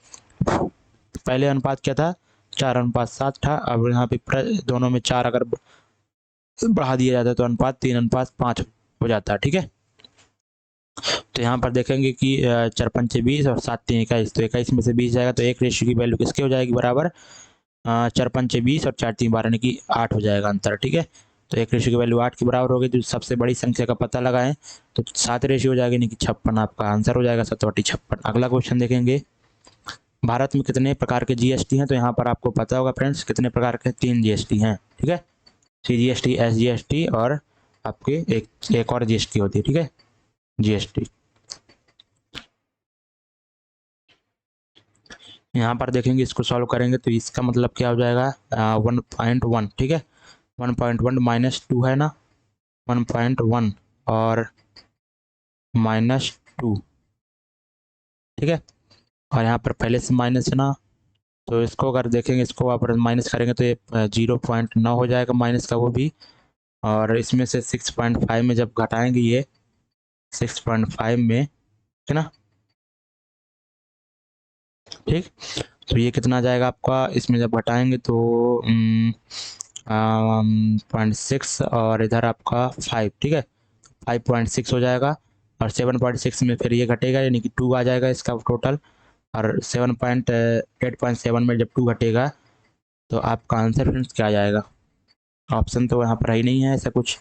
पहले अनुपात क्या था? 4:7 था। अब यहाँ पे दोनों में 4 अगर बढ़ा दिया जाता है तो अनुपात 3:5 हो जाता है। ठीक है, तो यहाँ पर देखेंगे कि 4×5 = 20 और 7×3 = 21, तो 21 में से 20 जाएगा तो 1 रेशियो की वैल्यू किसके हो जाएगी? बराबर 4×5 = 20 और 4×3 = 12 यानी कि 8 हो जाएगा आंसर। ठीक है, तो 1 रेशियो की वैल्यू 8 के बराबर होगी, तो सबसे बड़ी संख्या का पता लगाएं तो 7 रेशियो हो जाएगी, यानी कि 56 आपका आंसर हो जाएगा, 7/56। अगला क्वेश्चन देखेंगे, भारत में कितने प्रकार के जीएसटी हैं? तो यहाँ पर आपको पता होगा फ्रेंड्स कितने प्रकार के? 3 जीएसटी हैं। ठीक है, सीजीएसटी, एसजीएसटी और आपके एक और जीएसटी होती है। ठीक है, जीएसटी। यहाँ पर देखेंगे, इसको सॉल्व करेंगे तो इसका मतलब क्या हो जाएगा? 1.1। ठीक है, 1.1 -2 है ना, 1.1 और -2। ठीक है, और यहाँ पर पहले से माइनस है ना, तो इसको अगर देखेंगे, इसको आप माइनस करेंगे तो ये 0.9 हो जाएगा माइनस का वो भी, और इसमें से 6.5 में जब घटाएंगे ये 6.5 में, है ना, ठीक, तो ये कितना आ जाएगा आपका? इसमें जब घटाएंगे तो 0.6 और इधर आपका 5। ठीक है, 5.6 हो जाएगा, और 7.6 में फिर ये घटेगा यानी कि 2 आ जाएगा इसका टोटल, और 8.7 में जब 2 घटेगा तो आपका आंसर फ्रेंड्स क्या आ जाएगा? ऑप्शन तो यहाँ पर ही नहीं है ऐसा कुछ।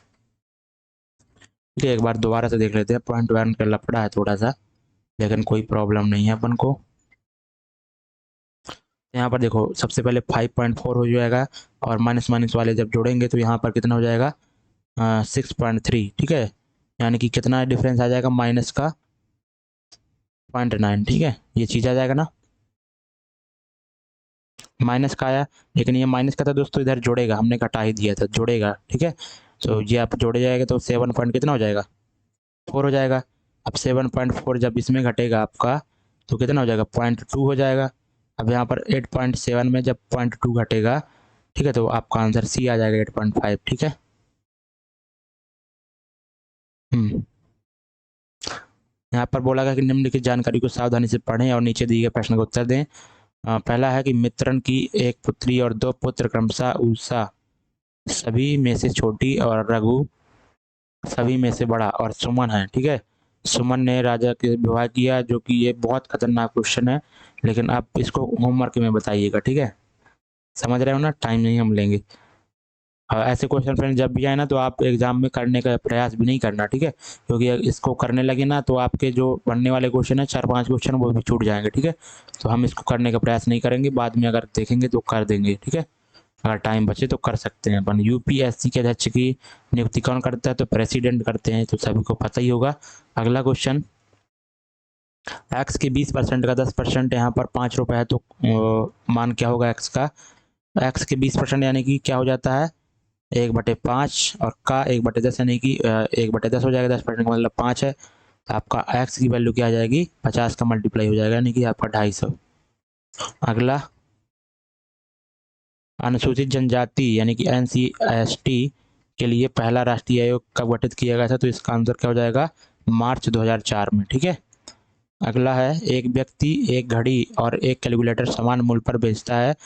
ठीक है, एक बार दोबारा से देख लेते हैं। 0.1 का लफड़ा है थोड़ा सा, लेकिन कोई प्रॉब्लम नहीं है अपन को। यहाँ पर देखो, सबसे पहले 5.4 हो जाएगा, और माइनस माइनस वाले जब जोड़ेंगे तो यहाँ पर कितना हो जाएगा? 6.3। ठीक है, यानी कि कितना डिफरेंस आ जाएगा? माइनस का 0.9। ठीक है, ये चीज़ आ जाएगा ना, माइनस का आया, लेकिन ये माइनस का था दोस्तों, इधर जोड़ेगा, हमने घटा ही दिया था, जोड़ेगा। ठीक है, तो ये आप जोड़े जाएगा तो 7 पॉइंट कितना हो जाएगा? 4 हो जाएगा। अब 7.4 जब इसमें घटेगा आपका तो कितना हो जाएगा? 0.2 हो जाएगा। अब यहाँ पर 8.7 में जब 0.2 घटेगा, ठीक है, तो आपका आंसर सी आ जाएगा, 8.5। ठीक है, यहाँ पर बोला गया कि निम्नलिखित जानकारी को सावधानी से पढ़ें और नीचे दिए गए प्रश्न का उत्तर दें। पहला है कि मित्रन की एक पुत्री और 2 पुत्र क्रमशः उषा सभी में से छोटी और रघु सभी में से बड़ा और सुमन है। ठीक है, सुमन ने राजा के विवाह किया, जो कि ये बहुत खतरनाक क्वेश्चन है, लेकिन आप इसको होमवर्क में बताइएगा। ठीक है, समझ रहे हो ना, टाइम नहीं हम लेंगे। ऐसे क्वेश्चन फ्रेंड जब भी आए ना तो आप एग्जाम में करने का प्रयास भी नहीं करना। ठीक है, क्योंकि इसको करने लगे ना तो आपके जो बनने वाले क्वेश्चन है 4-5 क्वेश्चन वो भी छूट जाएंगे। ठीक है, तो हम इसको करने का प्रयास नहीं करेंगे, बाद में अगर देखेंगे तो कर देंगे। ठीक है, अगर टाइम बचे तो कर सकते हैं अपन। यूपीएससी के अध्यक्ष की नियुक्ति कौन करता है? तो प्रेसिडेंट करते हैं, तो सभी को पता ही होगा। अगला क्वेश्चन, एक्स के 20% का 10% यहाँ पर 5 रुपये है, तो मान क्या होगा एक्स का? एक्स के 20% यानी कि क्या हो जाता है 1/5 और का 1/10 यानी कि 1/10 हो जाएगा। 10% का मतलब 5 है, तो आपका एक्स की वैल्यू क्या आ जाएगी? 50 का मल्टीप्लाई हो जाएगा, यानी कि आपका 250। अगला, अनुसूचित जनजाति यानी कि NCST के लिए पहला राष्ट्रीय आयोग कब गठित किया गया था? तो इसका आंसर क्या हो जाएगा? मार्च 2004 में। ठीक है, अगला है, एक व्यक्ति एक घड़ी और एक कैलकुलेटर समान मूल्य पर बेचता है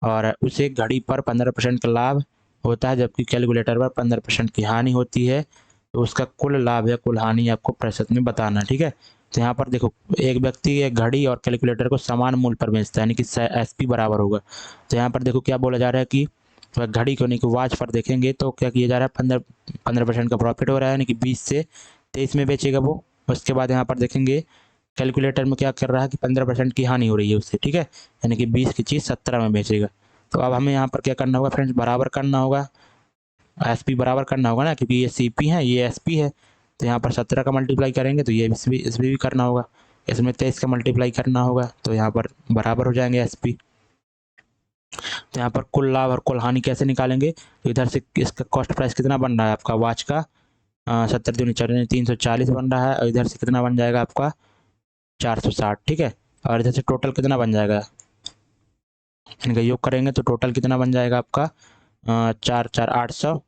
और उसे घड़ी पर 15% का लाभ होता है, जबकि कैलकुलेटर पर 15% की हानि होती है, तो उसका कुल लाभ या कुल हानि आपको प्रतिशत में बताना है। ठीक है, तो यहाँ पर देखो, एक व्यक्ति एक घड़ी और कैलकुलेटर को समान मूल्य पर बेचता है, यानी कि SP बराबर होगा। तो यहाँ पर देखो क्या बोला जा रहा है कि घड़ी को, यानी कि वॉच पर देखेंगे तो क्या किया जा रहा है? 15% का प्रॉफिट हो रहा है, यानी कि 20 से 23 में बेचेगा वो। उसके बाद यहाँ पर देखेंगे कैलकुलेटर में क्या कर रहा है कि 15% की हानि हो रही है उससे। ठीक है, यानी कि 20 की चीज़ 17 में बेचेगा। तो अब हमें यहाँ पर क्या करना होगा फ्रेंड्स? बराबर करना होगा, SP बराबर करना होगा ना, क्योंकि ये CP है, ये SP है। तो यहाँ पर 17 का मल्टीप्लाई करेंगे तो ये इसमें भी करना होगा, इसमें 23 का मल्टीप्लाई करना होगा, तो यहाँ पर बराबर हो जाएंगे SP। तो यहाँ पर कुल लाभ और कुल हानि कैसे निकालेंगे? तो इधर से इसका कॉस्ट प्राइस कितना बन रहा है आपका वॉच का? 70 दूनी 340 बन रहा है, और इधर से कितना बन जाएगा आपका? 460। ठीक है, और इधर से टोटल कितना बन जाएगा? इनका योग करेंगे तो टोटल कितना बन जाएगा आपका? 4/4 = 800।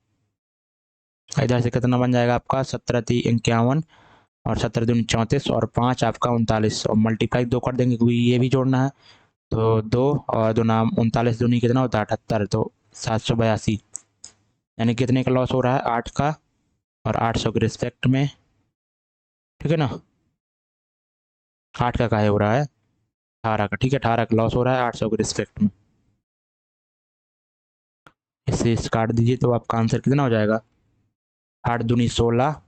इधर से कितना बन जाएगा आपका? 17×3 = 51 और 17×2 = 34 और 5 आपका 39, और मल्टीप्लाई 2 कर देंगे क्योंकि ये भी जोड़ना है। तो 2 और 2 नाम 39 दूनी कितना होता है? 78, तो 782। यानी कितने का लॉस हो रहा है? 8 का, और 800 के रिस्पेक्ट में। ठीक है ना, 8 का काहे हो रहा है? 18 का। ठीक है, 18 का लॉस हो रहा है 800 के रिस्पेक्ट में। इसे काट दीजिए तो आपका आंसर कितना हो जाएगा? 8 दूनी 16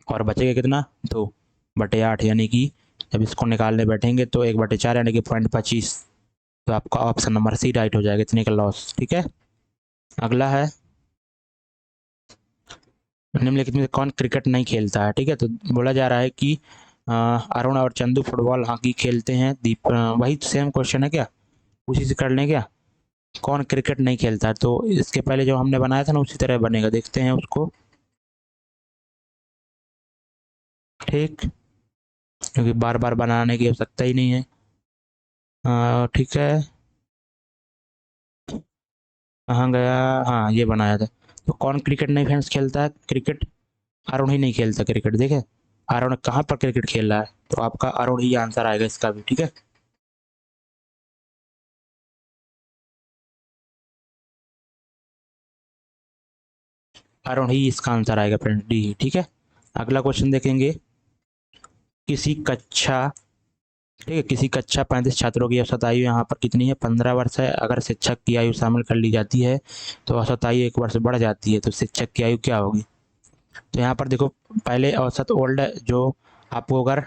और बचेगा कितना? 2/8, यानी कि जब इसको निकालने बैठेंगे तो 1/4 यानी कि 0.25। तो आपका ऑप्शन नंबर C राइट हो जाएगा, इतने का लॉस। ठीक है, अगला है, निम्नलिखित में कौन क्रिकेट नहीं खेलता है? ठीक है, तो बोला जा रहा है कि अरुण और चंदू फुटबॉल हॉकी खेलते हैं। वही सेम क्वेश्चन है क्या? उसी से कर लें क्या? कौन क्रिकेट नहीं खेलता है? तो इसके पहले जो हमने बनाया था ना उसी तरह बनेगा, देखते हैं उसको। ठीक, क्योंकि बार बार बनाने की आवश्यकता ही नहीं है। ठीक है, कहाँ गया? हाँ, ये बनाया था। तो कौन क्रिकेट नहीं फ्रेंड्स खेलता है? क्रिकेट अरुण ही नहीं खेलता क्रिकेट। देखे, अरुण कहाँ पर क्रिकेट खेल रहा है? तो आपका अरुण ही आंसर आएगा इसका भी। ठीक है, अरुण ही इसका आंसर आएगा फ्रेंड, D ही। ठीक है, अगला क्वेश्चन देखेंगे, किसी कक्षा, ठीक है, किसी कक्षा 35 छात्रों की औसत आयु यहाँ पर कितनी है? 15 वर्ष है। अगर शिक्षक की आयु शामिल कर ली जाती है तो औसत आयु 1 वर्ष बढ़ जाती है, तो शिक्षक की आयु क्या होगी? तो यहाँ पर देखो, पहले औसत ओल्ड जो आपको अगर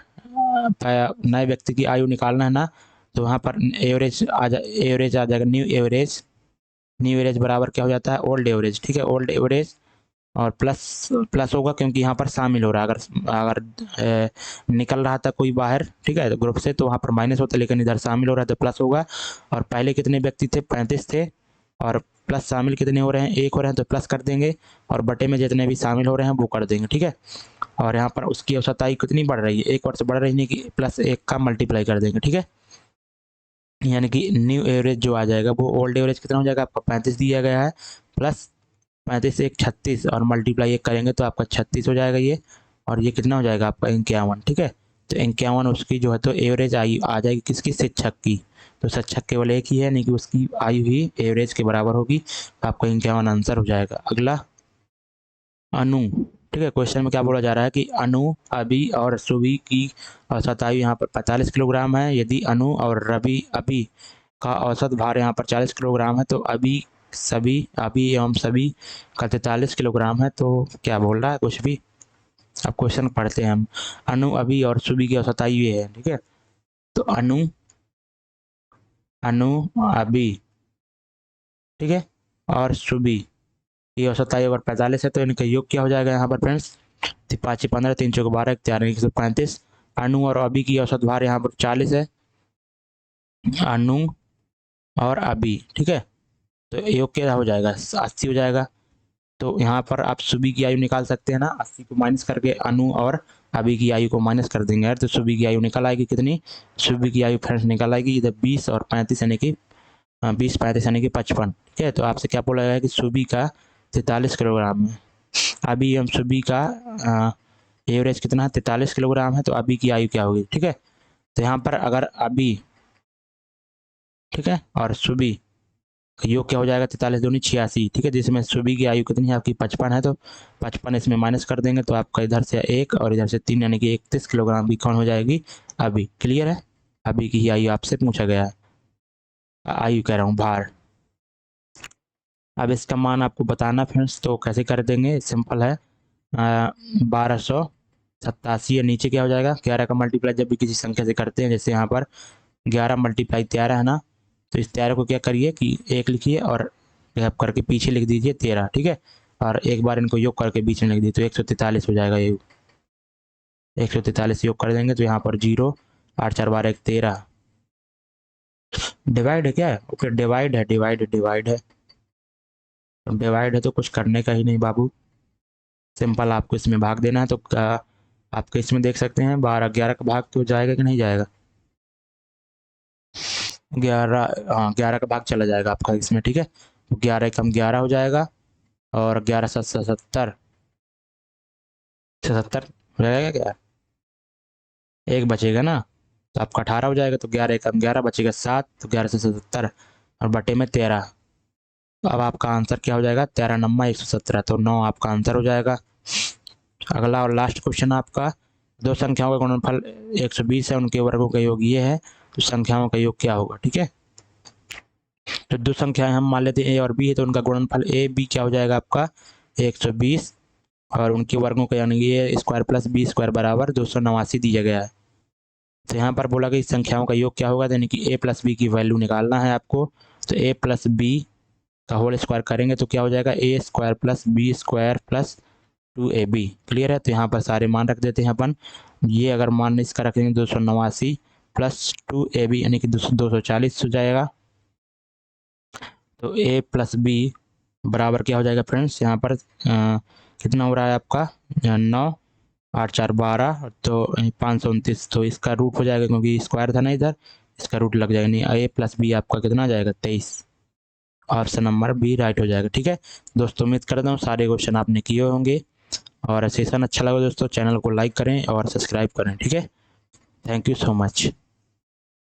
नए व्यक्ति की आयु निकालना है ना, तो वहाँ पर एवरेज आ जाएगा, न्यू एवरेज बराबर क्या हो जाता है? Old average. ठीक है, ओल्ड एवरेज और प्लस प्लस होगा क्योंकि यहाँ पर शामिल हो रहा है। अगर अगर निकल रहा था कोई बाहर, ठीक है, ग्रुप से, तो वहाँ पर माइनस होता है, लेकिन इधर शामिल हो रहा है तो प्लस होगा। और पहले कितने व्यक्ति थे? 35 थे, और प्लस शामिल कितने हो रहे हैं? 1 हो रहे हैं, तो प्लस कर देंगे, और बटे में जितने भी शामिल हो रहे हैं वो कर देंगे। ठीक है, और यहाँ पर उसकी औसत आयु कितनी बढ़ रही है? 1 वर्ष बढ़ रही है, कि +1 का मल्टीप्लाई कर देंगे। ठीक है, यानी कि न्यू एवरेज जो आ जाएगा वो ओल्ड एवरेज कितना हो जाएगा आपका? 35 दिया गया है, प्लस 35 एक 36 और मल्टीप्लाई एक करेंगे तो आपका 36 हो जाएगा ये, और ये कितना हो जाएगा आपका 51। ठीक है, तो 51 उसकी जो है तो एवरेज आयु आ जाएगी किसकी, शिक्षक की। तो शिक्षक केवल एक ही है, नहीं कि उसकी आयु ही एवरेज के बराबर होगी, तो आपका 51 आंसर हो जाएगा। अगला अनु। ठीक है, क्वेश्चन में क्या बोला जा रहा है कि अनु, अभी और सुबी की औसत आयु यहाँ पर 45 किलोग्राम है। यदि अनु और रवि अभी का औसत भार यहाँ पर 40 किलोग्राम है, तो अभी एवं सभी का 43 किलोग्राम है। तो क्या बोल रहा है कुछ भी, अब क्वेश्चन पढ़ते हैं हम। अनु, अभी और सुबी की औसत आयु ये है। ठीक है, तो अनु अभी, ठीक है, और सुबी की औसत आयु अगर 45 है तो इनका योग क्या हो जाएगा यहाँ पर फ्रेंड्स, 5 15 3 चौक 12 4 135। अनु और अभी की औसत भार यहाँ पर 40 है, अनु और अभी। ठीक है, तो योग क्या हो जाएगा, 80 हो जाएगा। तो यहाँ पर आप सुबी की आयु निकाल सकते हैं ना, 80 को माइनस करके अनु और अभी की आयु को माइनस कर देंगे यार, तो सुबी की आयु निकल आएगी कितनी, सुबी की आयु फ्रेंड्स निकल आएगी इधर 20 और 35 यानी कि 20 35 यानी कि 55। ठीक है, तो आपसे क्या बोला गया कि सुबी का 43 किलोग्राम है, अभी हम सुबी का एवरेज कितना है 43 किलोग्राम है, तो अभी की आयु क्या होगी। ठीक है, तो यहाँ पर अगर अभी, ठीक है, और सुबी योग क्या हो जाएगा, 43 दूनी 86। ठीक है, जिसमें सुबी की आयु कितनी है आपकी 55 है, तो 55 इसमें माइनस कर देंगे तो आपका इधर से 1 और इधर से 3 यानी कि 31 किलोग्राम की कौन हो जाएगी, अभी। क्लियर है, अभी की ही आयु आपसे पूछा गया है, आयु कह रहा हूँ, भार। अब इसका मान आपको बताना फ्रेंड्स, तो कैसे कर देंगे, सिंपल है। 1287 या नीचे क्या हो जाएगा, 11 का मल्टीप्लाई जब भी किसी संख्या से करते हैं, जैसे यहाँ पर 11 मल्टीप्लाई 13 है ना, तो इस 13 को क्या करिए कि 1 लिखिए और गैप करके पीछे लिख दीजिए 13। ठीक है, और एक बार इनको योग करके बीच में लिख दीजिए तो 143 हो जाएगा ये, 143 योग कर देंगे तो यहाँ पर 0 8 4 12 1 13। डिवाइड है क्या, ओके डिवाइड है, डिवाइड है, डिवाइड है तो कुछ करने का ही नहीं बाबू, सिंपल आपको इसमें भाग देना है। तो आपके इसमें देख सकते हैं 12 11 का भाग तो जाएगा कि नहीं जाएगा, 11, हाँ 11 का भाग चला जाएगा आपका इसमें। ठीक है, तो 11 कम 11 हो जाएगा, और 11 77 77 हो जाएगा क्या, एक बचेगा ना, तो आपका 18 हो जाएगा, तो 11 कम 11 बचेगा 7, तो 11 से 77 और बटे में 13। अब आपका आंसर क्या हो जाएगा, 13 नम्मा 117, तो 9 आपका आंसर हो जाएगा। अगला और लास्ट क्वेश्चन आपका, दो संख्याओं का गुणनफल 120 है, उनके वर्गों का योग ये है, तो संख्याओं का योग क्या होगा। ठीक है, तो दो संख्याएं हम मान लेते हैं ए और बी है, तो उनका गुणनफल ए बी क्या हो जाएगा आपका 120, और उनके वर्गों का यानी ए स्क्वायर प्लस बी स्क्वायर बराबर 289 दिया गया है। तो यहाँ पर बोला कि इस संख्याओं का योग क्या होगा, यानी कि ए प्लस बी की वैल्यू निकालना है आपको। तो ए प्लस बी का होल स्क्वायर करेंगे तो क्या हो जाएगा, A square plus B square plus 2ab। Clear है, तो यहाँ पर सारे मान रख देते हैं अपन। ये अगर मान इसका रखेंगे 289 प्लस 2ab यानी कि 240 हो जाएगा। तो a प्लस बी बराबर क्या हो जाएगा फ्रेंड्स, यहाँ पर कितना हो रहा है आपका 9 8 4 12, तो 529, तो इसका रूट हो जाएगा क्योंकि स्क्वायर था ना इधर, इसका रूट लग जाएगा, नहीं a प्लस बी आपका कितना आ जाएगा 23, ऑप्शन नंबर बी राइट हो जाएगा। ठीक है दोस्तों, उम्मीद करता हूँ सारे क्वेश्चन आपने किए होंगे, और सेशन अच्छा लगा दोस्तों चैनल को लाइक करें और सब्सक्राइब करें। ठीक है, थैंक यू सो मच।